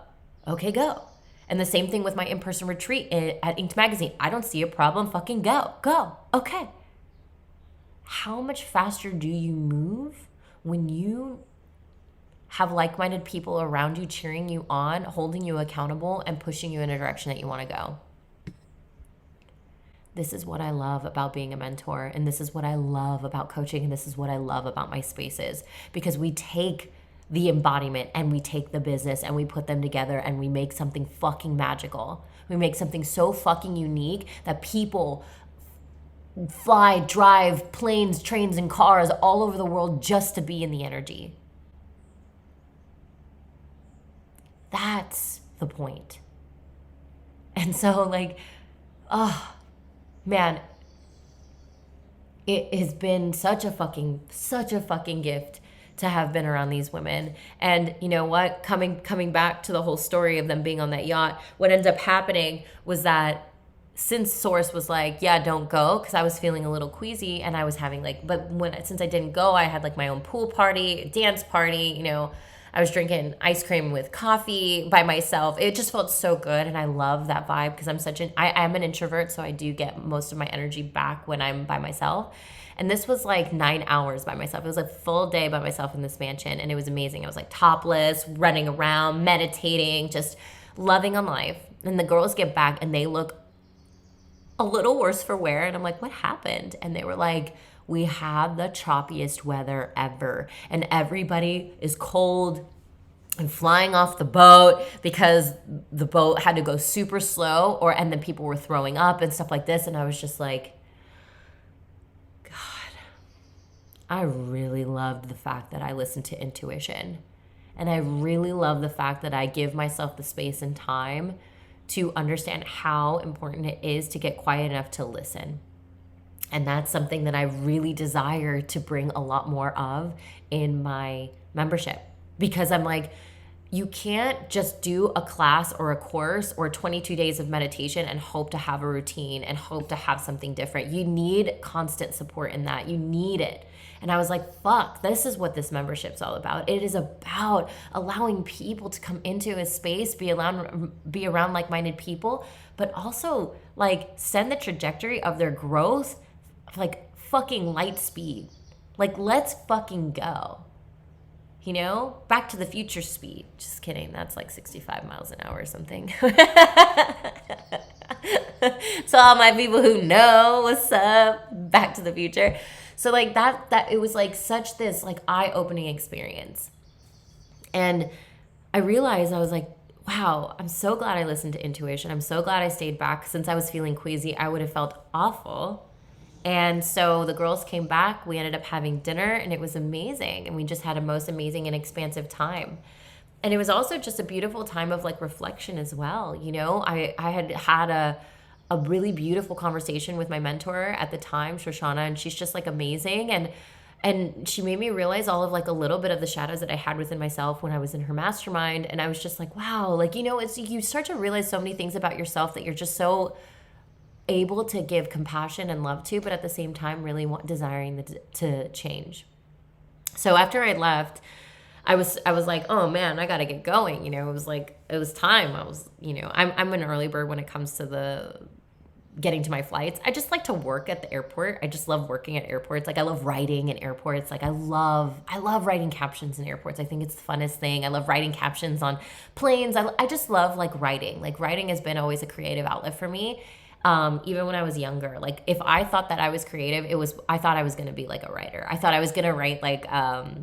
Okay, go. And the same thing with my in-person retreat at Inked Magazine. I don't see a problem. Fucking go. Go. Okay. How much faster do you move when you have like-minded people around you cheering you on, holding you accountable, and pushing you in a direction that you want to go? This is what I love about being a mentor, and this is what I love about coaching, and this is what I love about my spaces, because we take the embodiment and we take the business and we put them together and we make something fucking magical. We make something so fucking unique that people fly, drive planes, trains, and cars all over the world just to be in the energy. That's the point. And so like, oh man, it has been such a fucking gift to have been around these women. And you know what? Coming back to the whole story of them being on that yacht, what ended up happening was that since Source was like, yeah, don't go, because I was feeling a little queasy and I was having like, but since I didn't go, I had like my own pool party, dance party, you know, I was drinking ice cream with coffee by myself. It just felt so good. And I love that vibe because I am an introvert. So I do get most of my energy back when I'm by myself. And this was like 9 hours by myself. It was a full day by myself in this mansion. And it was amazing. I was like topless, running around, meditating, just loving on life. And the girls get back and they look a little worse for wear. And I'm like, what happened? And they were like, we had the choppiest weather ever. And everybody is cold and flying off the boat because the boat had to go super slow and then people were throwing up and stuff like this. And I was just like, God, I really loved the fact that I listened to intuition. And I really love the fact that I give myself the space and time to understand how important it is to get quiet enough to listen. And that's something that I really desire to bring a lot more of in my membership. Because I'm like, you can't just do a class or a course or 22 days of meditation and hope to have a routine and hope to have something different. You need constant support in that. You need it. And I was like, fuck, this is what this membership's all about. It is about allowing people to come into a space, be around like-minded people, but also like send the trajectory of their growth like fucking light speed. Like, let's fucking go. You know? Back to the Future speed. Just kidding. That's like 65 miles an hour or something. So all my people who know what's up, Back to the Future. So like that it was like such this like eye-opening experience. And I realized, I was like, wow, I'm so glad I listened to intuition. I'm so glad I stayed back. Since I was feeling queasy, I would have felt awful. And so the girls came back, we ended up having dinner, and it was amazing. And we just had a most amazing and expansive time. And it was also just a beautiful time of like reflection as well. You know, I had a really beautiful conversation with my mentor at the time, Shoshana, and she's just like amazing. And she made me realize all of like a little bit of the shadows that I had within myself when I was in her mastermind. And I was just like, wow, like, you know, it's, you start to realize so many things about yourself that you're just so able to give compassion and love to, but at the same time really desiring to change. So after I left, I was like, oh man, I gotta get going. You know, it was time. I was, you know, I'm an early bird when it comes to the getting to my flights. I just like to work at the airport. I just love working at airports. Like I love writing in airports. Like I love writing captions in airports. I think it's the funnest thing. I love writing captions on planes. I just love like writing. Like writing has been always a creative outlet for me. Even when I was younger, like if I thought that I was creative, I thought I was going to be like a writer. I thought I was going to write like, I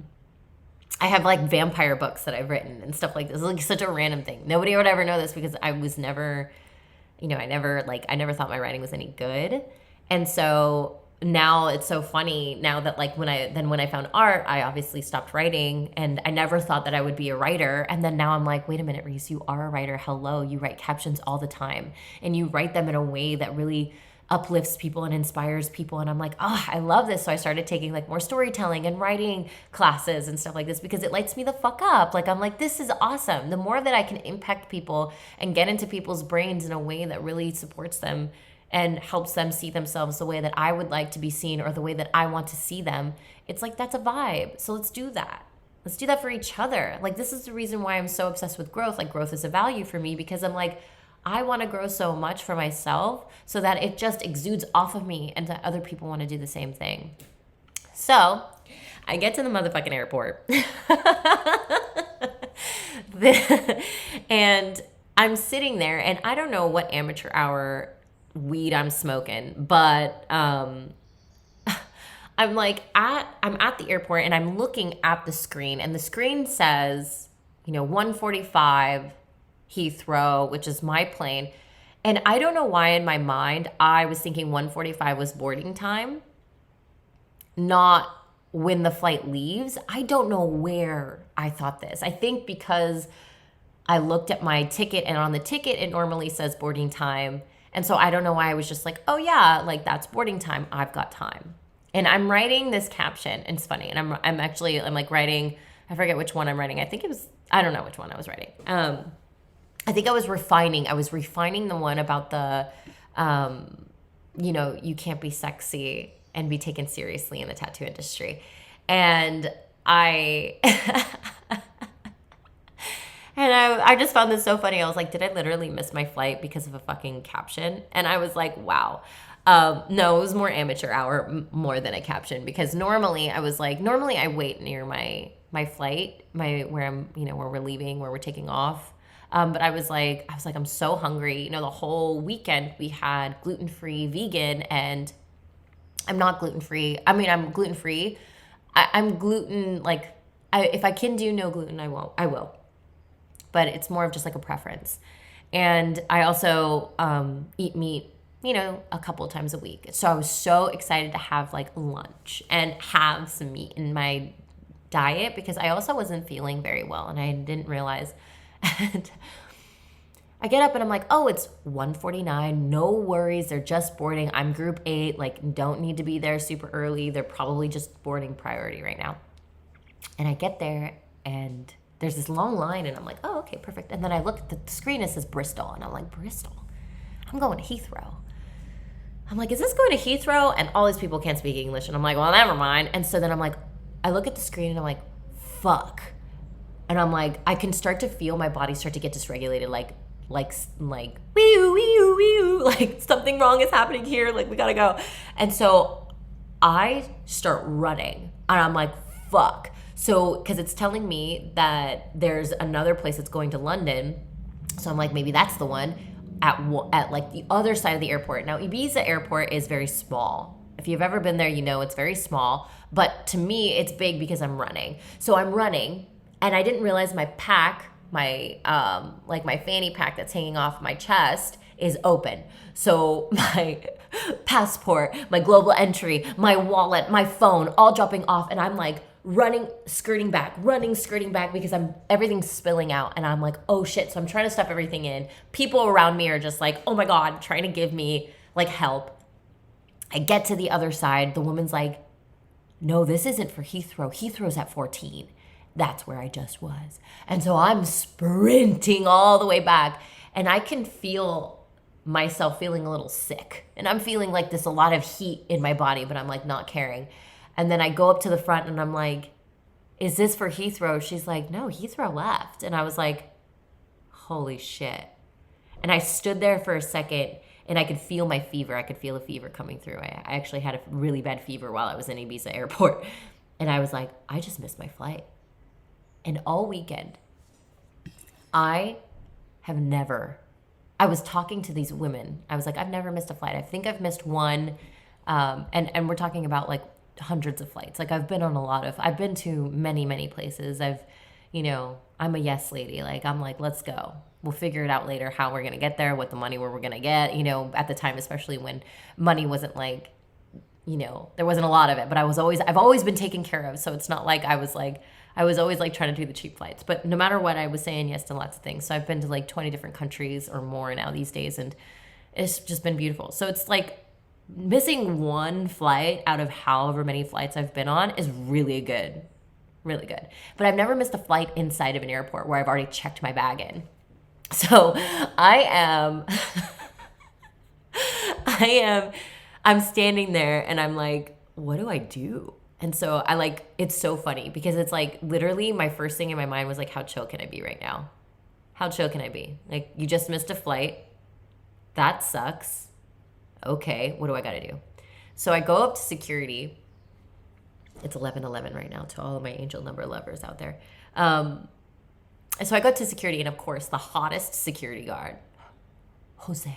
have like vampire books that I've written and stuff like this. It's like such a random thing. Nobody would ever know this because I was never, you know, I never thought my writing was any good. And so now it's so funny now that like when I found art, I obviously stopped writing, and I never thought that I would be a writer. And then now I'm like, wait a minute, Reese, you are a writer. Hello. You write captions all the time, and you write them in a way that really uplifts people and inspires people. And I'm like, oh, I love this. So I started taking like more storytelling and writing classes and stuff like this because it lights me the fuck up. Like, I'm like, this is awesome. The more that I can impact people and get into people's brains in a way that really supports them and helps them see themselves the way that I would like to be seen or the way that I want to see them, it's like, that's a vibe. So let's do that. Let's do that for each other. Like, this is the reason why I'm so obsessed with growth. Like, growth is a value for me because I'm like, I want to grow so much for myself so that it just exudes off of me and that other people want to do the same thing. So I get to the motherfucking airport and I'm sitting there, and I don't know what amateur hour weed I'm smoking, but I'm at the airport, and I'm looking at the screen, and the screen says, you know, 1:45 Heathrow, which is my plane. And I don't know why in my mind I was thinking 1:45 was boarding time, not when the flight leaves. I don't know where I thought this. I think because I looked at my ticket, and on the ticket it normally says boarding time. And so I don't know why I was just like, oh yeah, like that's boarding time. I've got time. And I'm writing this caption, and it's funny. And I'm like writing, I forget which one I'm writing. I don't know which one I was writing. I think I was refining the one about the, you can't be sexy and be taken seriously in the tattoo industry. And I just found this so funny. I was like, did I literally miss my flight because of a fucking caption? And I was like, wow. No, it was more amateur hour more than a caption, because normally I wait near my flight, where we're leaving, where we're taking off. But I was like, I'm so hungry. The whole weekend we had gluten-free, vegan, and I'm not gluten-free. I mean, I'm gluten-free. I'm gluten, if I can do no gluten, I will. But it's more of just like a preference. And I also eat meat, a couple of times a week. So I was so excited to have like lunch and have some meat in my diet, because I also wasn't feeling very well and I didn't realize. And I get up and I'm like, oh, it's 1:49. No worries. They're just boarding. I'm group 8. Like, don't need to be there super early. They're probably just boarding priority right now. And I get there and there's this long line and I'm like, oh, okay, perfect. And then I look at the screen, it says Bristol. And I'm like, Bristol? I'm going to Heathrow. I'm like, is this going to Heathrow? And all these people can't speak English. And I'm like, well, never mind. And so then I'm like, I look at the screen and I'm like, fuck. And I'm like, I can start to feel my body start to get dysregulated, like wee wee, like something wrong is happening here, like we gotta go. And so I start running and I'm like, fuck. So, because it's telling me that there's another place that's going to London. So I'm like, maybe that's the one at like the other side of the airport. Now, Ibiza airport is very small. If you've ever been there, it's very small. But to me, it's big because I'm running. So I'm running and I didn't realize my pack, my fanny pack that's hanging off my chest is open. So my passport, my global entry, my wallet, my phone, all dropping off. And I'm like running, skirting back because everything's spilling out. And I'm like, oh shit. So I'm trying to stuff everything in. People around me are just like, oh my God, trying to give me like help. I get to the other side. The woman's like, no, this isn't for Heathrow. Heathrow's at 14. That's where I just was. And so I'm sprinting all the way back. And I can feel myself feeling a little sick. And I'm feeling like there's a lot of heat in my body, but I'm like not caring. And then I go up to the front and I'm like, is this for Heathrow? She's like, no, Heathrow left. And I was like, holy shit. And I stood there for a second and I could feel my fever. I could feel a fever coming through. I actually had a really bad fever while I was in Ibiza airport. And I was like, I just missed my flight. And all weekend, I was talking to these women. I was like, I've never missed a flight. I think I've missed one. And we're talking about like hundreds of flights. Like I've been to many, many places. I'm a yes lady. Like I'm like, let's go. We'll figure it out later how we're going to get there, what the money we're going to get, at the time, especially when money wasn't like, there wasn't a lot of it, but I've always been taken care of. So it's not like I was always like trying to do the cheap flights, but no matter what, I was saying yes to lots of things. So I've been to like 20 different countries or more now these days. And it's just been beautiful. So it's like missing one flight out of however many flights I've been on is really good. But I've never missed a flight inside of an airport where I've already checked my bag in. So I'm standing there and I'm like, what do I do? And so it's so funny because it's like literally my first thing in my mind was like, how chill can I be right now? How chill can I be? Like, you just missed a flight. That sucks. Okay, what do I gotta do? So I go up to security. It's 11:11 right now to all of my angel number lovers out there. So I go to security, and of course, the hottest security guard, Jose,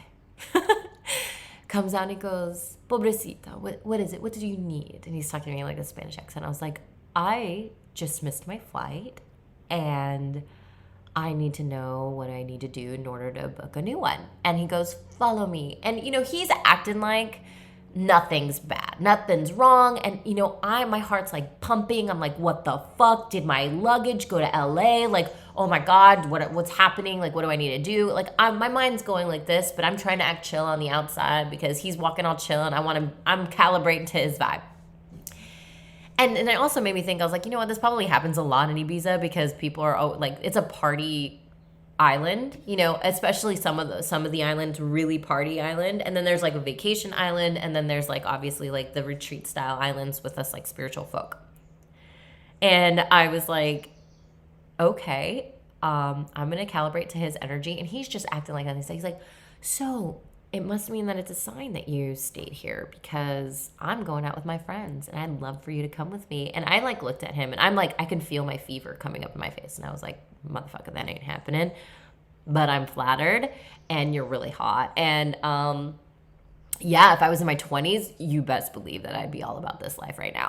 comes out and he goes, pobrecita, what is it? What do you need? And he's talking to me like a Spanish accent. I was like, I just missed my flight, and I need to know what I need to do in order to book a new one. And he goes, follow me. And, he's acting like nothing's bad. Nothing's wrong. And, my heart's like pumping. I'm like, what the fuck? Did my luggage go to LA? Like, oh my God, what's happening? Like, what do I need to do? Like, my mind's going like this, but I'm trying to act chill on the outside because he's walking all chill and I'm calibrating to his vibe. And it also made me think, I was like, you know what, this probably happens a lot in Ibiza because people are like, it's a party island, you know, especially some of the islands really party island, and then there's like a vacation island, and then there's like obviously like the retreat style islands with us like spiritual folk. And I was like, okay, I'm gonna calibrate to his energy, and he's just acting like that. He's like, so it must mean that it's a sign that you stayed here because I'm going out with my friends and I'd love for you to come with me. And I like looked at him and I'm like, I can feel my fever coming up in my face. And I was like, motherfucker, that ain't happening. But I'm flattered and you're really hot. And yeah, if I was in my 20s, you best believe that I'd be all about this life right now.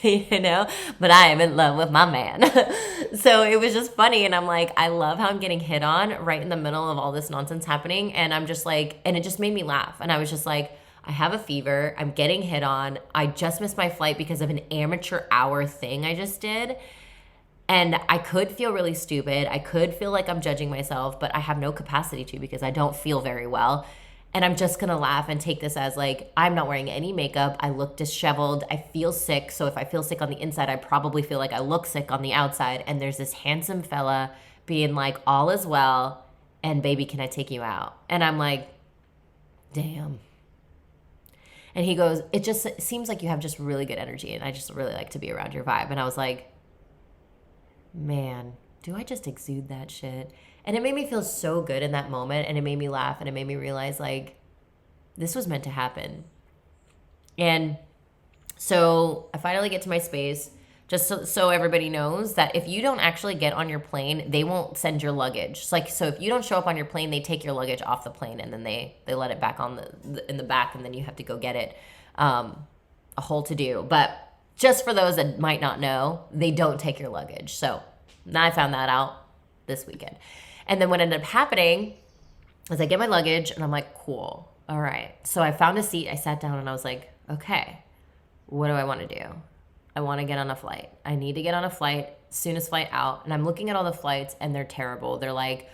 You know, but I am in love with my man. So it was just funny. And I'm like, I love how I'm getting hit on right in the middle of all this nonsense happening. And I'm just like, and it just made me laugh. And I was just like, I have a fever. I'm getting hit on. I just missed my flight because of an amateur hour thing I just did. And I could feel really stupid. I could feel like I'm judging myself, but I have no capacity to because I don't feel very well. And I'm just going to laugh and take this as like, I'm not wearing any makeup. I look disheveled. I feel sick. So if I feel sick on the inside, I probably feel like I look sick on the outside. And there's this handsome fella being like, all is well. And baby, can I take you out? And I'm like, damn. And he goes, it just seems like you have just really good energy. And I just really like to be around your vibe. And I was like, man, do I just exude that shit? And it made me feel so good in that moment, and it made me laugh, and it made me realize, like, this was meant to happen. And so I finally get to my space, just so everybody knows that if you don't actually get on your plane, they won't send your luggage. It's like, so if you don't show up on your plane, they take your luggage off the plane, and then they let it back on in the back, and then you have to go get it. A whole to-do. But just for those that might not know, they don't take your luggage. So now I found that out this weekend. And then what ended up happening is I get my luggage and I'm like, cool. All right. So I found a seat. I sat down and I was like, okay, what do I want to do? I want to get on a flight. I need to get on a flight, soonest flight out. And I'm looking at all the flights and they're terrible. They're like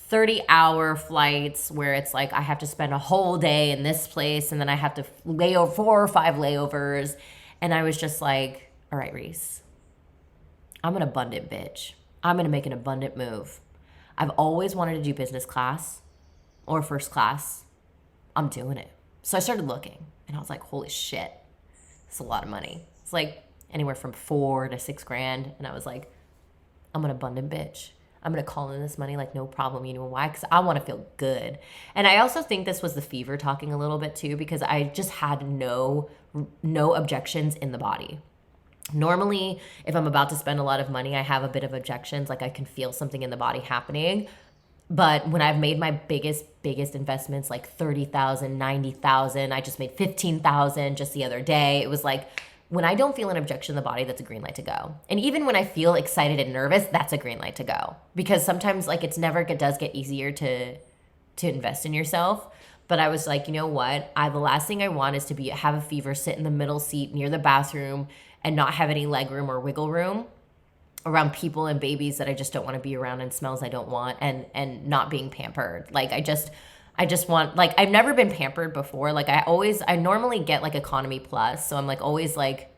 30-hour flights where it's like I have to spend a whole day in this place and then I have to lay over 4 or 5 layovers. And I was just like, all right, Reese, I'm an abundant bitch. I'm going to make an abundant move. I've always wanted to do business class or first class. I'm doing it. So I started looking and I was like, holy shit, it's a lot of money. It's like anywhere from $4,000 to $6,000. And I was like, I'm an abundant bitch. I'm going to call in this money like no problem. You know why? Because I want to feel good. And I also think this was the fever talking a little bit too, because I just had no objections in the body. Normally, if I'm about to spend a lot of money, I have a bit of objections. Like I can feel something in the body happening. But when I've made my biggest investments, like 30,000, 90,000, I just made 15,000 just the other day. It was like, when I don't feel an objection in the body, that's a green light to go. And even when I feel excited and nervous, that's a green light to go. Because sometimes like it does get easier to invest in yourself. But I was like, you know what? The last thing I want is to have a fever, sit in the middle seat near the bathroom and not have any leg room or wiggle room around people and babies that I just don't want to be around and smells I don't want and not being pampered. Like I just want, like I've never been pampered before. Like I normally get like economy plus. So I'm like always like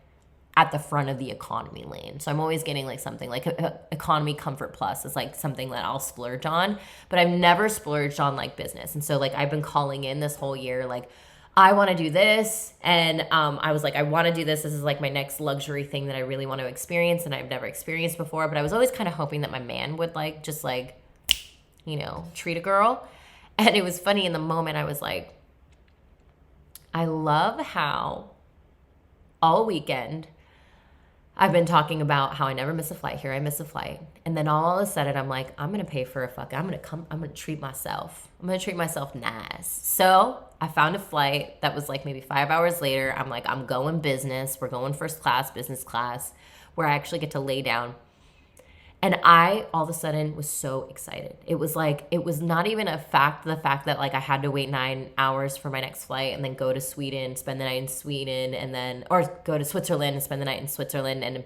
at the front of the economy lane. So I'm always getting like something like economy comfort plus is like something that I'll splurge on, but I've never splurged on like business. And so like I've been calling in this whole year, like I want to do this. And I was like, I want to do this. This is like my next luxury thing that I really want to experience and I've never experienced before. But I was always kind of hoping that my man would like, just like, you know, treat a girl. And it was funny in the moment. I was like, I love how all weekend I've been talking about how I never miss a flight. Here I miss a flight. And then all of a sudden I'm like, I'm going to pay for a fuck. I'm going to treat myself. I'm going to treat myself nice. So I found a flight that was like maybe 5 hours later. I'm like, I'm going business. We're going first class, business class, where I actually get to lay down. And I, all of a sudden, was so excited. It was like, it was not even the fact that like I had to wait 9 hours for my next flight and then go to Sweden, spend the night in Sweden, and then, or go to Switzerland and spend the night in Switzerland. And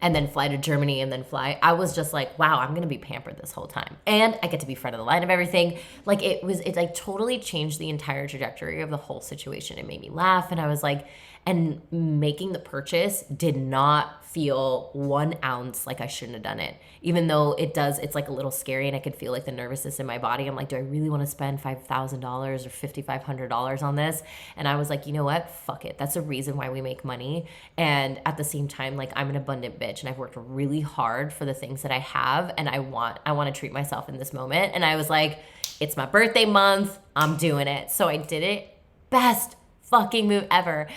and then fly to Germany and then fly. I was just like, wow, I'm going to be pampered this whole time. And I get to be front of the line of everything. Like it like totally changed the entire trajectory of the whole situation. It made me laugh. And I was like, and making the purchase did not feel 1 ounce like I shouldn't have done it. Even though it's like a little scary and I could feel like the nervousness in my body. I'm like, do I really want to spend $5,000 or $5,500 on this? And I was like, you know what? Fuck it. That's the reason why we make money. And at the same time, like I'm an abundant bitch and I've worked really hard for the things that I have. And I want to treat myself in this moment. And I was like, it's my birthday month. I'm doing it. So I did it. Best fucking move ever.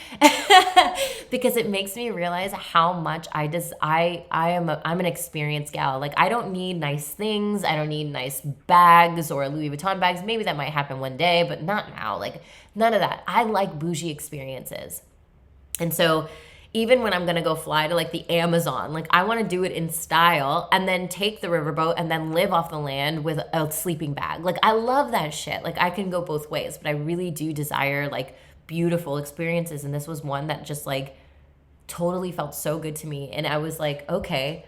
Because it makes me realize how much I'm an experienced gal. Like I don't need nice things. I don't need nice bags or Louis Vuitton bags. Maybe that might happen one day, but not now. Like none of that. I like bougie experiences. And so even when I'm going to go fly to like the Amazon, like I want to do it in style and then take the riverboat and then live off the land with a sleeping bag. Like I love that shit. Like I can go both ways, but I really do desire like beautiful experiences. And this was one that just like totally felt so good to me. And I was like, okay,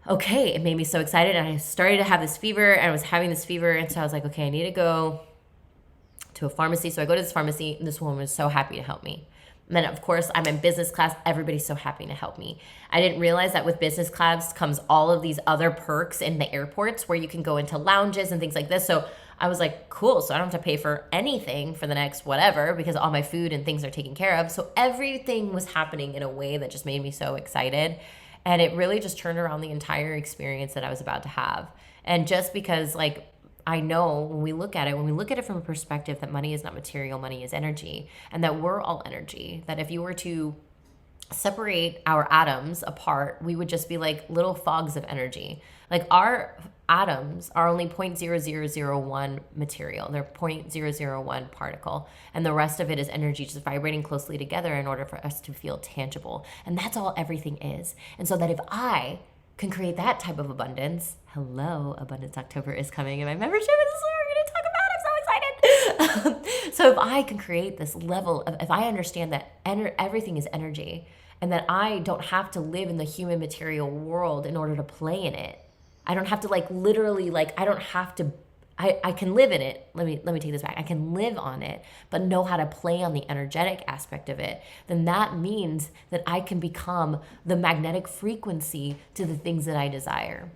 it made me so excited. And I started to have this fever and I was having this fever. And so I was like, okay, I need to go to a pharmacy. So I go to this pharmacy and this woman was so happy to help me. And then of course I'm in business class. Everybody's so happy to help me. I didn't realize that with business class comes all of these other perks in the airports where you can go into lounges and things like this. So I was like, cool. So I don't have to pay for anything for the next whatever because all my food and things are taken care of. So everything was happening in a way that just made me so excited. And it really just turned around the entire experience that I was about to have. And just because like, I know when we look at it from a perspective that money is not material, money is energy, and that we're all energy, that if you were to separate our atoms apart, we would just be like little fogs of energy. Like our atoms are only 0.0001 material. They're 0.001 particle. And the rest of it is energy just vibrating closely together in order for us to feel tangible. And that's all everything is. And so that if I can create that type of abundance, hello, Abundance October is coming in my membership. And this is what we're going to talk about. I'm so excited. So if I can create this level of, if I understand that everything is energy and that I don't have to live in the human material world in order to play in it, I don't have to like literally like, I don't have to, I can live in it. Let me take this back. I can live on it, but know how to play on the energetic aspect of it. Then that means that I can become the magnetic frequency to the things that I desire.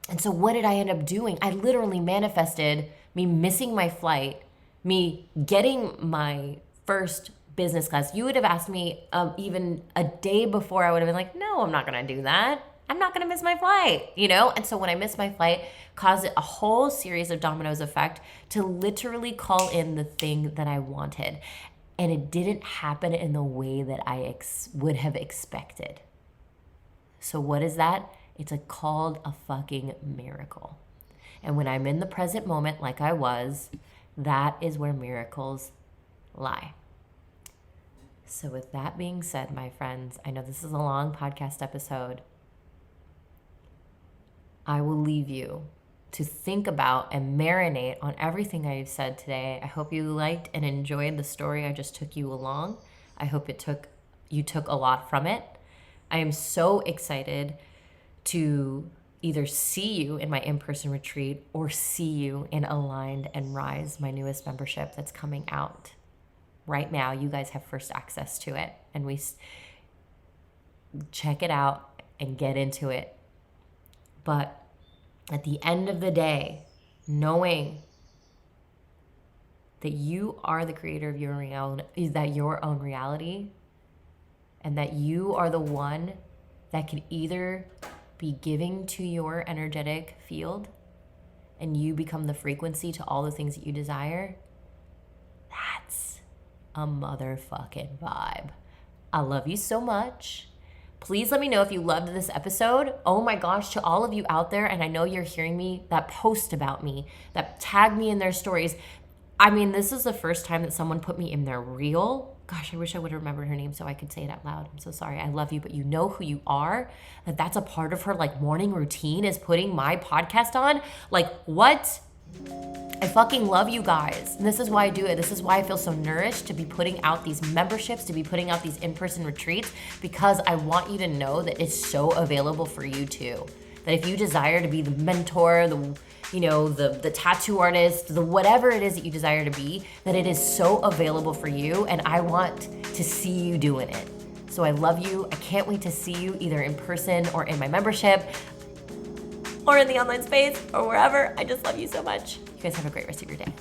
And so what did I end up doing? I literally manifested me missing my flight, me getting my first business class. You would have asked me even a day before, I would have been like, no, I'm not going to do that. I'm not going to miss my flight, you know? And so when I missed my flight, caused a whole series of dominoes effect to literally call in the thing that I wanted. And it didn't happen in the way that I would have expected. So what is that? It's called a fucking miracle. And when I'm in the present moment like I was, that is where miracles lie. So with that being said, my friends, I know this is a long podcast episode. I will leave you to think about and marinate on everything I've said today. I hope you liked and enjoyed the story I just took you along. I hope you took a lot from it. I am so excited to either see you in my in-person retreat or see you in Aligned and Rise, my newest membership that's coming out right now. You guys have first access to it, and we check it out and get into it. But at the end of the day, knowing that you are the creator of your own reality, and that you are the one that can either be giving to your energetic field and you become the frequency to all the things that you desire, that's a motherfucking vibe. I love you so much. Please let me know if you loved this episode. Oh my gosh, to all of you out there, and I know you're hearing me, that post about me, that tag me in their stories. I mean, this is the first time that someone put me in their reel. Gosh, I wish I would have remembered her name so I could say it out loud. I'm so sorry. I love you, but you know who you are. That's a part of her like morning routine is putting my podcast on. Like what? I fucking love you guys. And this is why I do it. This is why I feel so nourished to be putting out these memberships, to be putting out these in-person retreats, because I want you to know that it's so available for you too. That if you desire to be the mentor, the tattoo artist, the whatever it is that you desire to be, that it is so available for you, and I want to see you doing it. So I love you. I can't wait to see you either in person or in my membership or in the online space or wherever. I just love you so much. You guys have a great rest of your day.